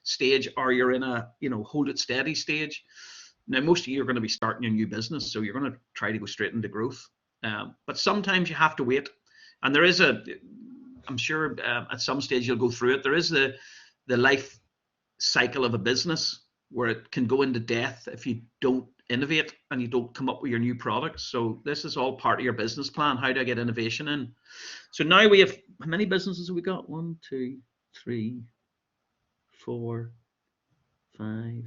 stage, or you're in a, you know, hold it steady stage. Now, most of you are going to be starting your new business, so you're going to try to go straight into growth. But sometimes you have to wait. And there is I'm sure at some stage you'll go through it. There is the life cycle of a business where it can go into death if you don't innovate and you don't come up with your new products. So this is all part of your business plan. How do I get innovation in? So now we have, how many businesses have we got? 1, 2, 3, 4, 5.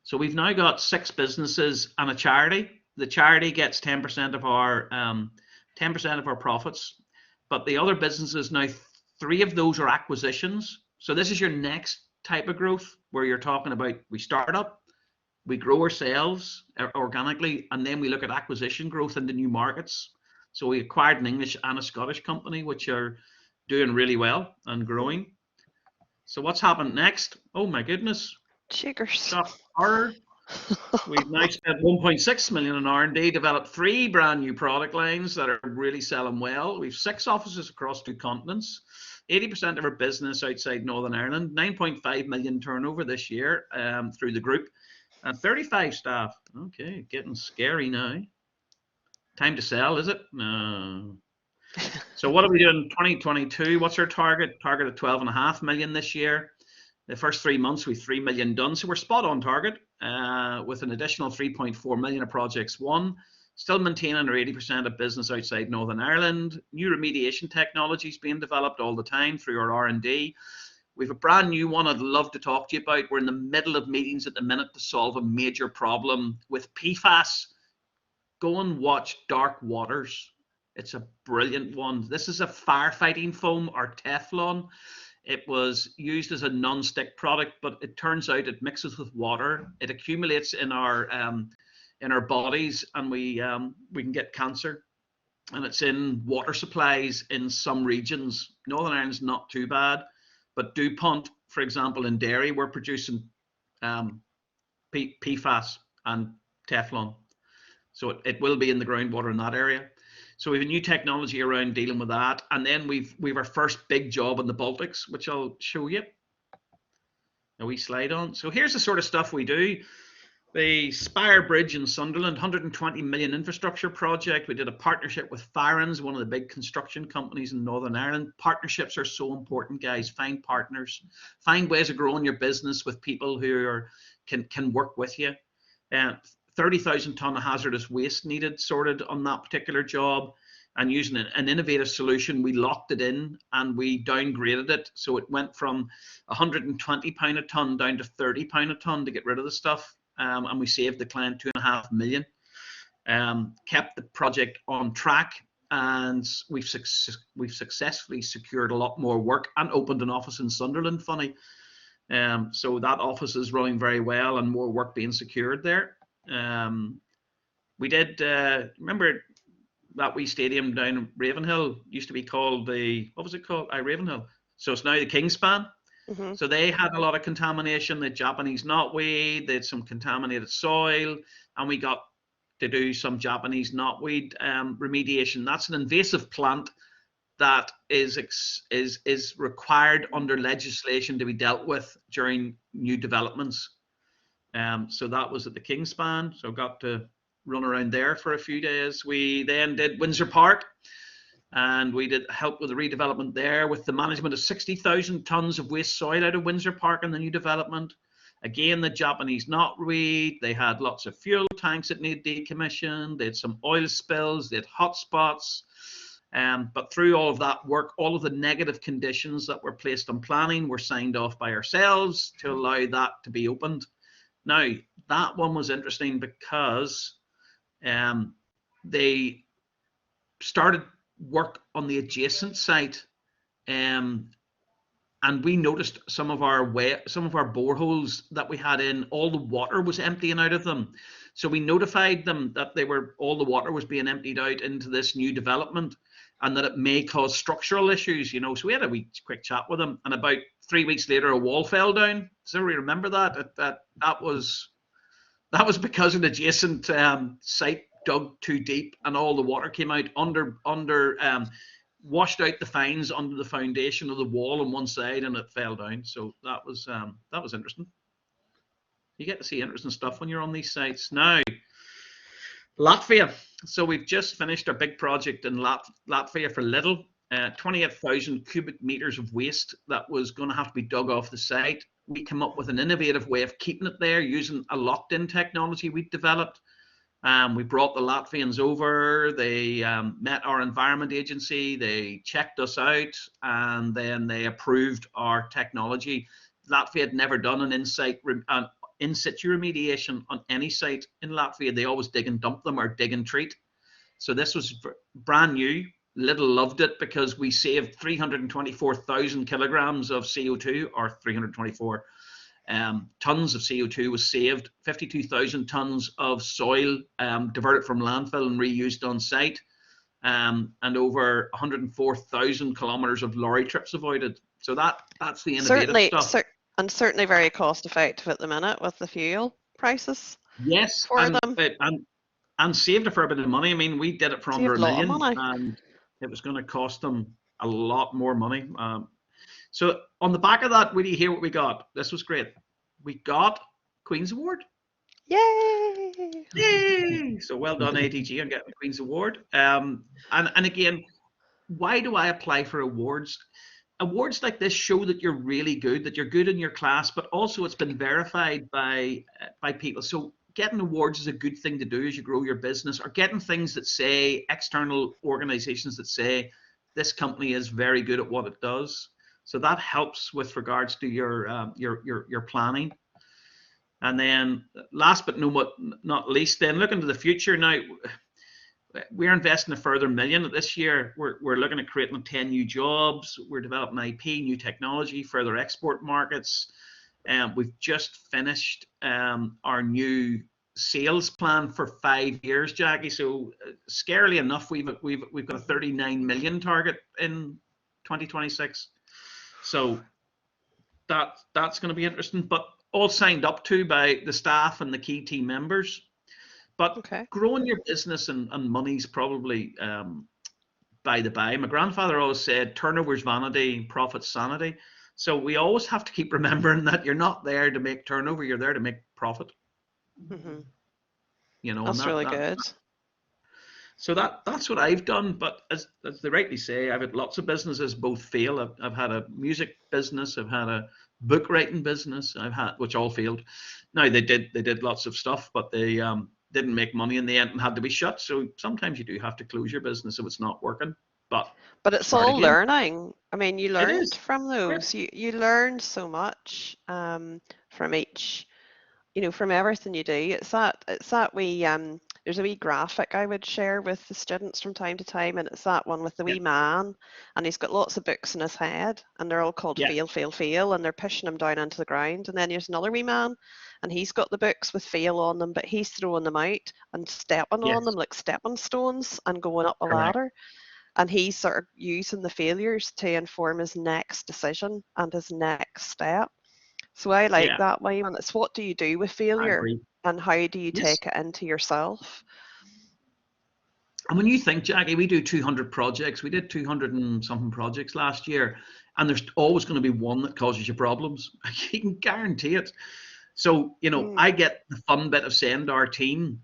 So we've now got 6 businesses and a charity. The charity gets 10% of our 10% of our profits, but the other businesses now, 3 of those are acquisitions. So this is your next type of growth where you're talking about, we start up, we grow ourselves organically, and then we look at acquisition growth into new markets. So we acquired an English and a Scottish company, which are doing really well and growing. So what's happened next? Oh my goodness. Checkers. We've now spent 1.6 million in R&D, developed 3 brand new product lines that are really selling well. We've 6 offices across 2 continents, 80% of our business outside Northern Ireland, 9.5 million turnover this year through the group, and 35 staff. Okay, getting scary now. Time to sell, is it? No. So what are we doing in 2022? What's our target? Target of 12.5 million this year. The first 3 months, we've 3 million done. So we're spot on target with an additional 3.4 million of projects won. Still maintaining our 80% of business outside Northern Ireland. New remediation technologies being developed all the time through our R&D. We have a brand new one I'd love to talk to you about. We're in the middle of meetings at the minute to solve a major problem with PFAS. Go and watch Dark Waters. It's a brilliant one. This is a firefighting foam, or Teflon. It was used as a non-stick product, but it turns out it mixes with water. It accumulates in our bodies, and we can get cancer. And it's in water supplies in some regions. Northern Ireland's not too bad, but DuPont, for example, in dairy, we're producing PFAS and Teflon. So it will be in the groundwater in that area. So we have a new technology around dealing with that. And then we've our first big job in the Baltics, which I'll show you. A wee slide on. So here's the sort of stuff we do. The Spire Bridge in Sunderland, 120 million infrastructure project. We did a partnership with Farron's, one of the big construction companies in Northern Ireland. Partnerships are so important, guys. Find partners. Find ways of growing your business with people who can work with you. 30,000 tonne of hazardous waste needed sorted on that particular job. and using an innovative solution, we locked it in and we downgraded it. So it went from £120 a tonne down to £30 a tonne to get rid of the stuff. And we saved the client £2.5 million. Kept the project on track, and we've successfully secured a lot more work and opened an office in Sunderland, funny. So that office is running very well and more work being secured there. We did, remember that wee stadium down in Ravenhill used to be called what was it called? Ravenhill. So it's now the Kingspan. Mm-hmm. So they had a lot of contamination, the Japanese knotweed, they had some contaminated soil, and we got to do some Japanese knotweed remediation. That's an invasive plant that is required under legislation to be dealt with during new developments. So that was at the Kingspan. So got to run around there for a few days. We then did Windsor Park, and we did help with the redevelopment there with the management of 60,000 tons of waste soil out of Windsor Park in the new development. Again, the Japanese knotweed, they had lots of fuel tanks that needed decommissioned, they had some oil spills, they had hot spots. But through all of that work, all of the negative conditions that were placed on planning were signed off by ourselves to allow that to be opened. Now, that one was interesting because they started work on the adjacent site, and we noticed some of our boreholes that we had in, all the water was emptying out of them. So we notified them that all the water was being emptied out into this new development, and that it may cause structural issues, you know. So we had a wee quick chat with them, and about 3 weeks later, a wall fell down. Does everybody remember that? That was because an adjacent site dug too deep, and all the water came out washed out the fines under the foundation of the wall on one side, and it fell down. So that was interesting. You get to see interesting stuff when you're on these sites. Now, Latvia. So we've just finished our big project in Latvia for Lidl. 28,000 cubic meters of waste that was going to have to be dug off the site. We came up with an innovative way of keeping it there using a locked-in technology we've developed. We brought the Latvians over, they met our environment agency, they checked us out, and then they approved our technology. Latvia had never done an in situ remediation on any site in Latvia. They always dig and dump them or dig and treat. So this was brand new. Lidl loved it because we saved 324,000 kilograms of CO2, or 324 tons of CO2 was saved, 52,000 tons of soil diverted from landfill and reused on site, and over 104,000 kilometers of lorry trips avoided. So that's the innovative stuff. And certainly very cost effective at the minute with the fuel prices. Yes, for them. And saved a fair bit of money. I mean, we did it for under $1 million, money. And it was going to cost them a lot more money. So on the back of that, will you hear what we got? This was great. We got Queen's Award. Yay! Yay! So well done, ATG, on getting the Queen's Award. And again, why do I apply for awards? Awards like this show that you're really good, that you're good in your class, but also it's been verified by people. So getting awards is a good thing to do as you grow your business, or getting things that say, external organizations that say this company is very good at what it does. So that helps with regards to your planning. And then last but not least, then looking to the future now, we're investing a further $1 million this year. We're looking at creating 10 new jobs. We're developing IP, new technology, further export markets. We've just finished our new sales plan for 5 years, Jackie. So scarily enough, we've got a 39 million target in 2026. So that's going to be interesting, but all signed up to by the staff and the key team members. But growing your business and money's probably by the by. My grandfather always said, turnover's vanity, profit's sanity. So we always have to keep remembering that you're not there to make turnover, you're there to make profit. Mm-hmm. You know, that's really good. So that's what I've done. But as they rightly say, I've had lots of businesses both fail. I've had a music business, I've had a book writing business, which all failed. Now they did lots of stuff, but they didn't make money in the end and had to be shut. So sometimes you do have to close your business if it's not working, but it's start all again. learning. I mean, you It learned is. from those. You learn so much from each, from everything you do. It's that wee there's a wee graphic I would share with the students from time to time, and it's that one with the Yeah. wee man, and he's got lots of books in his head, and they're all called Yeah. fail, fail, fail, and they're pushing him down into the ground. And then there's another wee man, and he's got the books with fail on them, but he's throwing them out and stepping on them Yes. like stepping stones and going up a Correct. ladder. And he's sort of using the failures to inform his next decision and his next step. So I like Yeah. that way. And it's what do you do with I failure, agree. and how do you Yes. take it into yourself? And when you think, Jackie, we do 200 projects. We did 200 and something projects last year, and there's always going to be one that causes you problems. You can guarantee it. So, I get the fun bit of saying to our team,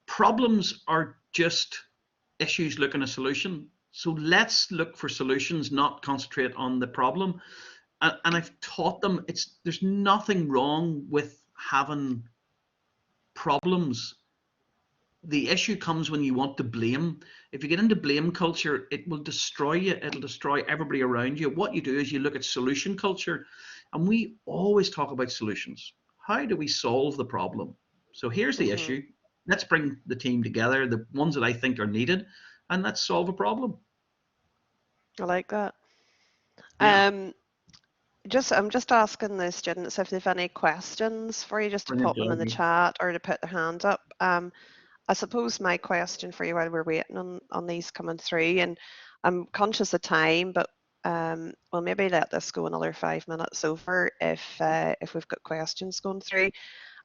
problems are just issues looking a solution. So let's look for solutions, not concentrate on the problem. And I've taught them there's nothing wrong with having problems. The issue comes when you want to blame. If you get into blame culture, it will destroy you. It'll destroy everybody around you. What you do is you look at solution culture, and we always talk about solutions. How do we solve the problem? So here's the issue. Let's bring the team together, the ones that I think are needed, and let's solve a problem. I like that. Yeah. I'm just asking the students if they've any questions for you, just to Brilliant, pop them in the Jackie. chat or to put their hand up. I suppose my question for you while we're waiting on these coming through, and I'm conscious of time, but we'll maybe let this go another 5 minutes over if we've got questions going through.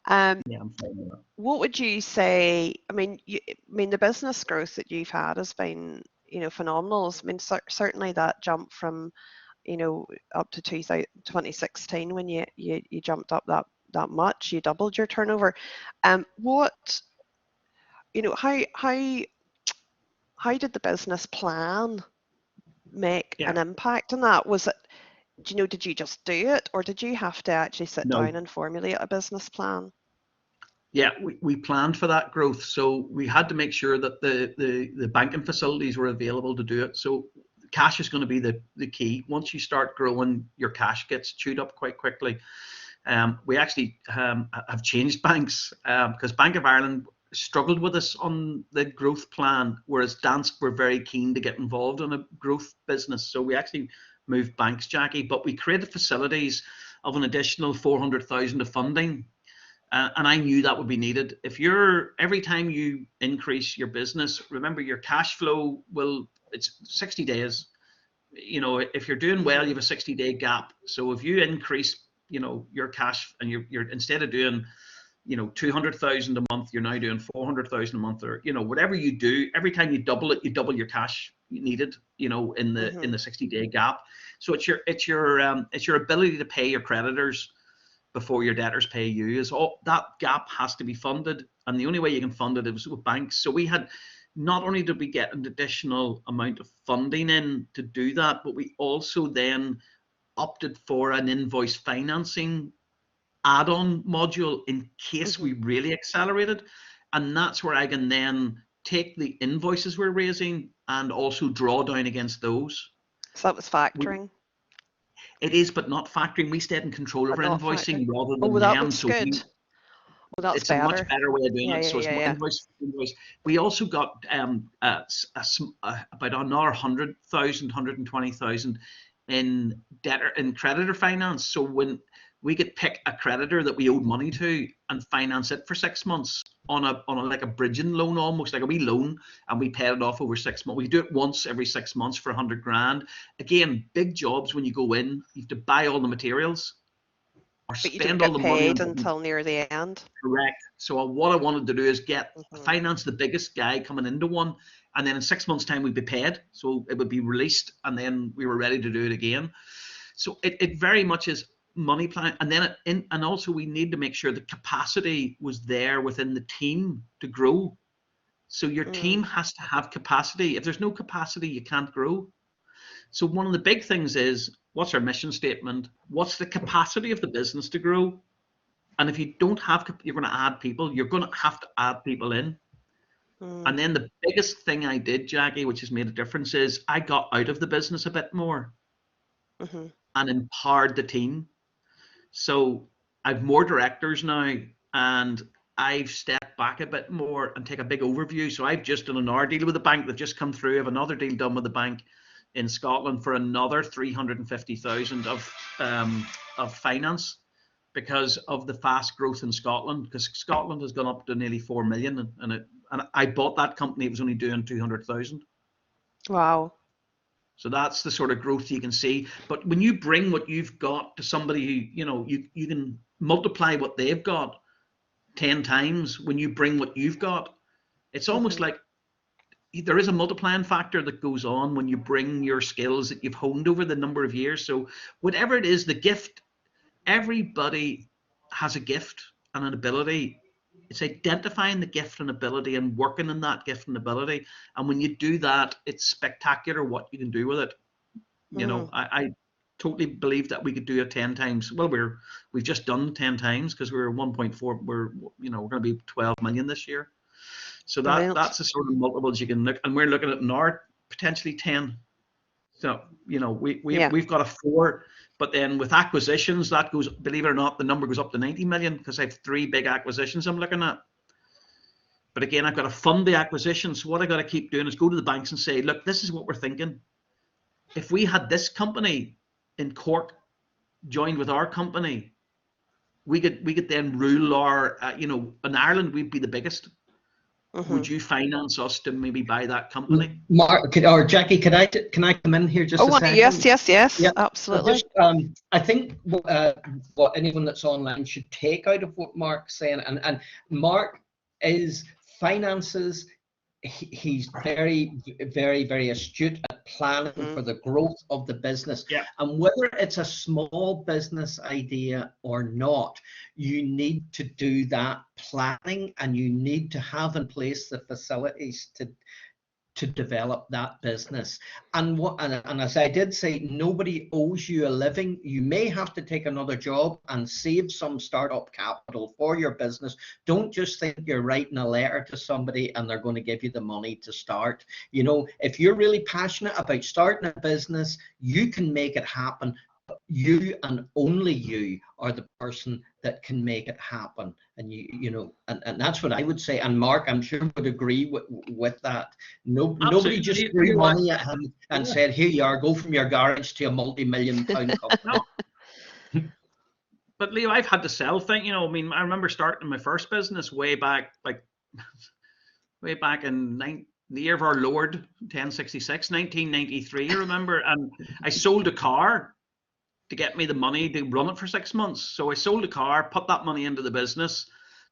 Yeah, I'm fine with that. What would you say? I mean, the business growth that you've had has been, phenomenal. I mean, certainly that jump from, up to 2016 when you jumped up that much, you doubled your turnover. What, how did the business plan make Yeah. an impact on that? Was it, did you just do it, or did you have to actually sit No. down and formulate a business plan? Yeah, we planned for that growth. So we had to make sure that the banking facilities were available to do it. So cash is going to be the key. Once you start growing, your cash gets chewed up quite quickly. We actually have changed banks because Bank of Ireland struggled with us on the growth plan, whereas Danske were very keen to get involved in a growth business. So we actually moved banks, Jackie, but we created facilities of an additional 400,000 of funding. And I knew that would be needed. Every time you increase your business, remember your cash flow it's 60 days. If you're doing well, you have a 60-day gap. So if you increase, your cash, and you're instead of doing, 200,000 a month, you're now doing 400,000 a month, or, whatever you do, every time you double it, you double your cash needed, in the 60-day gap. So it's your ability to pay your creditors before your debtors pay you. That gap has to be funded, and the only way you can fund it is with banks. So we had, not only did we get an additional amount of funding in to do that, but we also then opted for an invoice financing add-on module in case we really accelerated. And that's where I can then take the invoices we're raising and also draw down against those. So that was factoring. It is, but not factoring. We stayed in control of our Not invoicing factoring. rather Oh, than that them. was So good. Well, that's it's a much better way of doing Yeah, it. So yeah, it's more yeah. invoice. We also got about another 100,000, 120,000 in creditor finance. So when we could pick a creditor that we owed money to and finance it for 6 months on a like a bridging loan, almost like a wee loan, and we paid it off over 6 months. We do it once every 6 months for 100 grand. Again, big jobs. When you go in, you have to buy all the materials or But you don't spend all get the money on paid until near the end. Correct. So what I wanted to do is finance the biggest guy coming into one, and then in 6 months' time we'd be paid. So it would be released, and then we were ready to do it again. So it very much is money plan, and then and also we need to make sure the capacity was there within the team to grow. So your team has to have capacity. If there's no capacity, you can't grow. So one of the big things is, what's our mission statement? What's the capacity of the business to grow? And if you don't have, you're going to add people. You're going to have to add people in. And then the biggest thing I did, Jackie, which has made a difference, is I got out of the business a bit more and empowered the team. So I've more directors now, and I've stepped back a bit more and take a big overview. So I've just done another deal with the bank. They've just come through. I have another deal done with the bank in Scotland for another 350,000 of finance, because of the fast growth in Scotland, because Scotland has gone up to nearly 4 million, and I bought that company, it was only doing 200,000. Wow. So that's the sort of growth you can see. But when you bring what you've got to somebody who, you can multiply what they've got 10 times when you bring what you've got. It's almost like there is a multiplying factor that goes on when you bring your skills that you've honed over the number of years. So whatever it is, the gift, everybody has a gift and an ability. It's identifying the gift and ability and working in that gift and ability. And when you do that, it's spectacular what you can do with it. I totally believe that we could do it 10 times. Well, we've just done 10 times because we're 1.4. We're going to be 12 million this year. So that's the sort of multiples you can look, and we're looking at now potentially 10. So we've got a 4, but then with acquisitions that goes, believe it or not, the number goes up to 90 million because I have 3 big acquisitions I'm looking at. But again, I've got to fund the acquisitions. So what I got to keep doing is go to the banks and say, look, this is what we're thinking. If we had this company in Cork joined with our company, we could then rule our in Ireland we'd be the biggest. Would you finance us to maybe buy that company? Mark or Jackie, can I come in here just a second? Yes, yeah, absolutely. I think what anyone that's online should take out of what Mark's saying, and Mark is finances. He's very, very, very astute at planning for the growth of the business. Yeah. And whether it's a small business idea or not, you need to do that planning, and you need to have in place the facilities to develop that business. And as I did say, nobody owes you a living. You may have to take another job and save some startup capital for your business. Don't just think you're writing a letter to somebody and they're going to give you the money to start. If you're really passionate about starting a business, you can make it happen. You and only you are the person that can make it happen. And and that's what I would say. And Mark, I'm sure would agree with that. Nobody just threw money at him and said, here you are, go from your garage to a multi-million-pound company. No. But Leo, I've had to sell things. I remember starting my first business way back in the year of our Lord 1066, 1993, I remember, and I sold a car to get me the money to run it for 6 months. So I sold a car, put that money into the business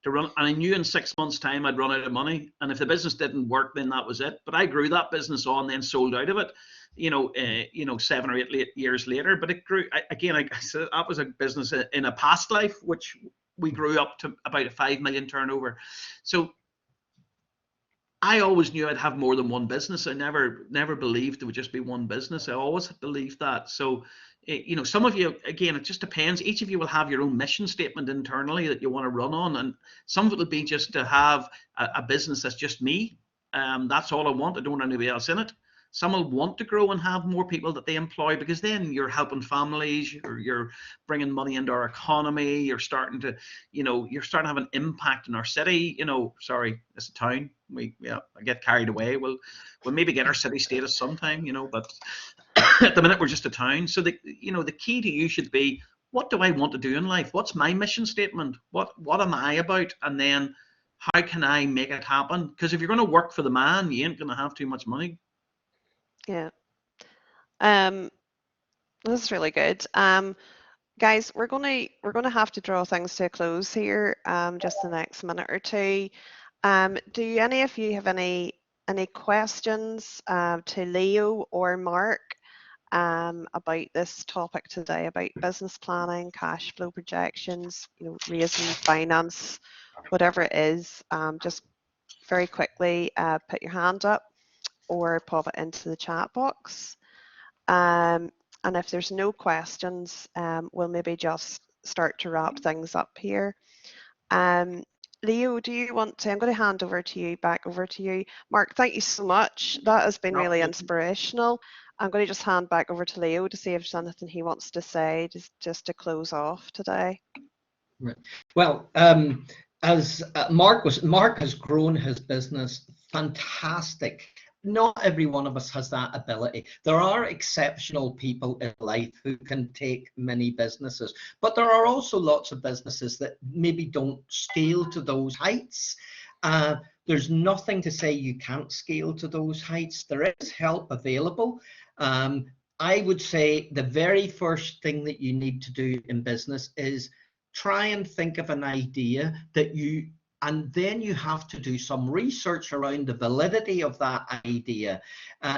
to run, and I knew in 6 months' time I'd run out of money. And if the business didn't work, then that was it. But I grew that business on, then sold out of it, 7 or 8 years later. But it grew again. I said that was a business in a past life, which we grew up to about a 5 million turnover. So I always knew I'd have more than one business. I never believed it would just be one business. I always believed that. So, some of you, again, it just depends. Each of you will have your own mission statement internally that you want to run on. And some of it will be just to have a business that's just me. That's all I want. I don't want anybody else in it. Some will want to grow and have more people that they employ, because then you're helping families, you're bringing money into our economy, you're starting to have an impact in our city. Sorry, it's a town. I get carried away. We'll maybe get our city status sometime, but at the minute we're just a town. So the key to you should be, what do I want to do in life? What's my mission statement? What am I about? And then how can I make it happen? Because if you're going to work for the man, you ain't going to have too much money. Yeah. This is really good. Guys, we're gonna have to draw things to a close here. Just the next minute or two. Do any of you have any questions to Leo or Mark about this topic today, about business planning, cash flow projections, raising finance, whatever it is? Just very quickly put your hand up or pop it into the chat box. And if there's no questions, we'll maybe just start to wrap things up here. Leo, do you want to? I'm going to hand over to you, back over to you. Mark, thank you so much. That has been really inspirational. I'm going to just hand back over to Leo to see if there's anything he wants to say just to close off today. Right. Well, as Mark has grown his business fantastic. Not every one of us has that ability. There are exceptional people in life who can take many businesses, but there are also lots of businesses that maybe don't scale to those heights. There's nothing to say you can't scale to those heights. There is help available. I would say the very first thing that you need to do in business is try and think of an idea that and then you have to do some research around the validity of that idea.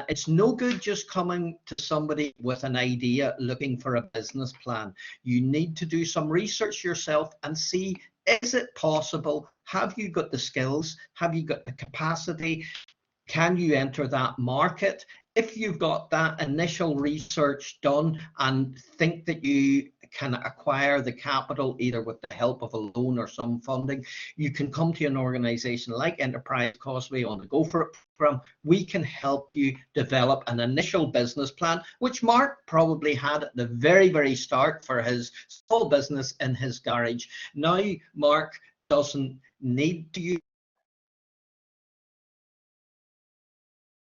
It's no good just coming to somebody with an idea looking for a business plan. You need to do some research yourself and see, is it possible? Have you got the skills? Have you got the capacity? Can you enter that market? If you've got that initial research done and think that you can acquire the capital either with the help of a loan or some funding, you can come to an organization like Enterprise Causeway on the Go For It program. We can help you develop an initial business plan, which Mark probably had at the very, very start for his small business in his garage. Now, Mark doesn't need to use.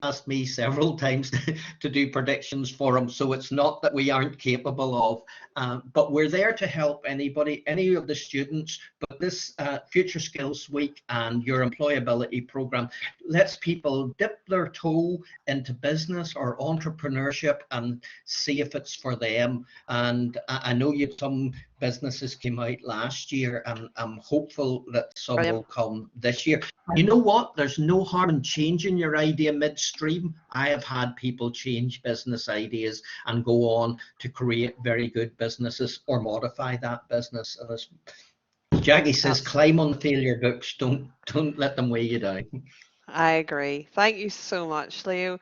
Asked me several times to do predictions for him, so it's not that we aren't capable of, but we're there to help anybody, any of the students. But this Future Skills Week and your employability program lets people dip their toe into business or entrepreneurship and see if it's for them. And I know you some businesses came out last year, and I'm hopeful that some will come this year. You know what? There's no harm in changing your idea midstream. I have had people change business ideas and go on to create very good businesses or modify that business. And as Jackie says, climb on failure books. Don't let them weigh you down. I agree. Thank you so much, Leo.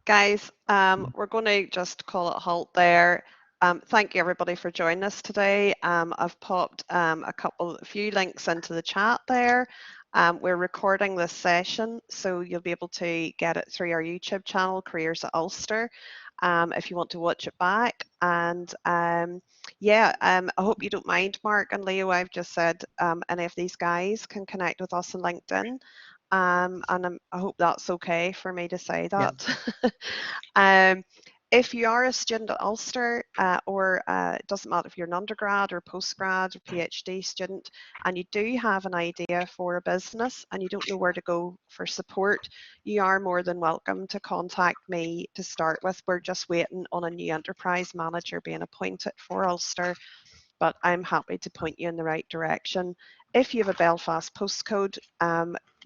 Guys, we're going to just call it a halt there. Thank you everybody for joining us today. I've popped a few links into the chat there. We're recording this session, so you'll be able to get it through our YouTube channel, Careers at Ulster, if you want to watch it back. And yeah, I hope you don't mind, Mark and Leo. I've just said any of these guys can connect with us on LinkedIn. And I hope that's okay for me to say that. Yeah. If you are a student at Ulster, or it doesn't matter if you're an undergrad or postgrad or PhD student, and you do have an idea for a business and you don't know where to go for support, you are more than welcome to contact me to start with. We're just waiting on a new enterprise manager being appointed for Ulster, but I'm happy to point you in the right direction. If you have a Belfast postcode,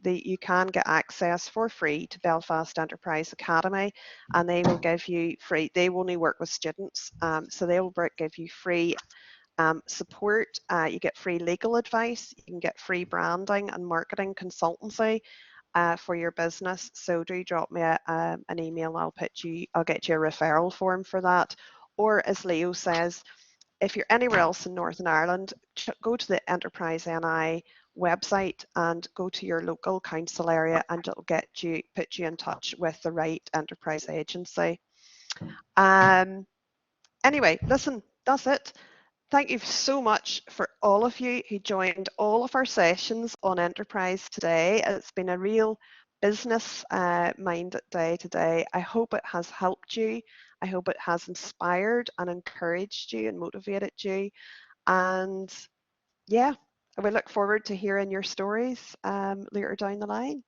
you can get access for free to Belfast Enterprise Academy, and they will give you free, they only work with students, so they will give you free support. You get free legal advice, you can get free branding and marketing consultancy for your business. So do drop me an email, I'll get you a referral form for that. Or as Leo says, if you're anywhere else in Northern Ireland, go to the Enterprise NI website and go to your local council area, and it'll put you in touch with the right enterprise agency. Anyway, listen, that's it. Thank you so much for all of you who joined all of our sessions on Enterprise today. It's been a real business minded day today. I hope it has helped you. I hope it has inspired and encouraged you and motivated you. And yeah, we look forward to hearing your stories later down the line.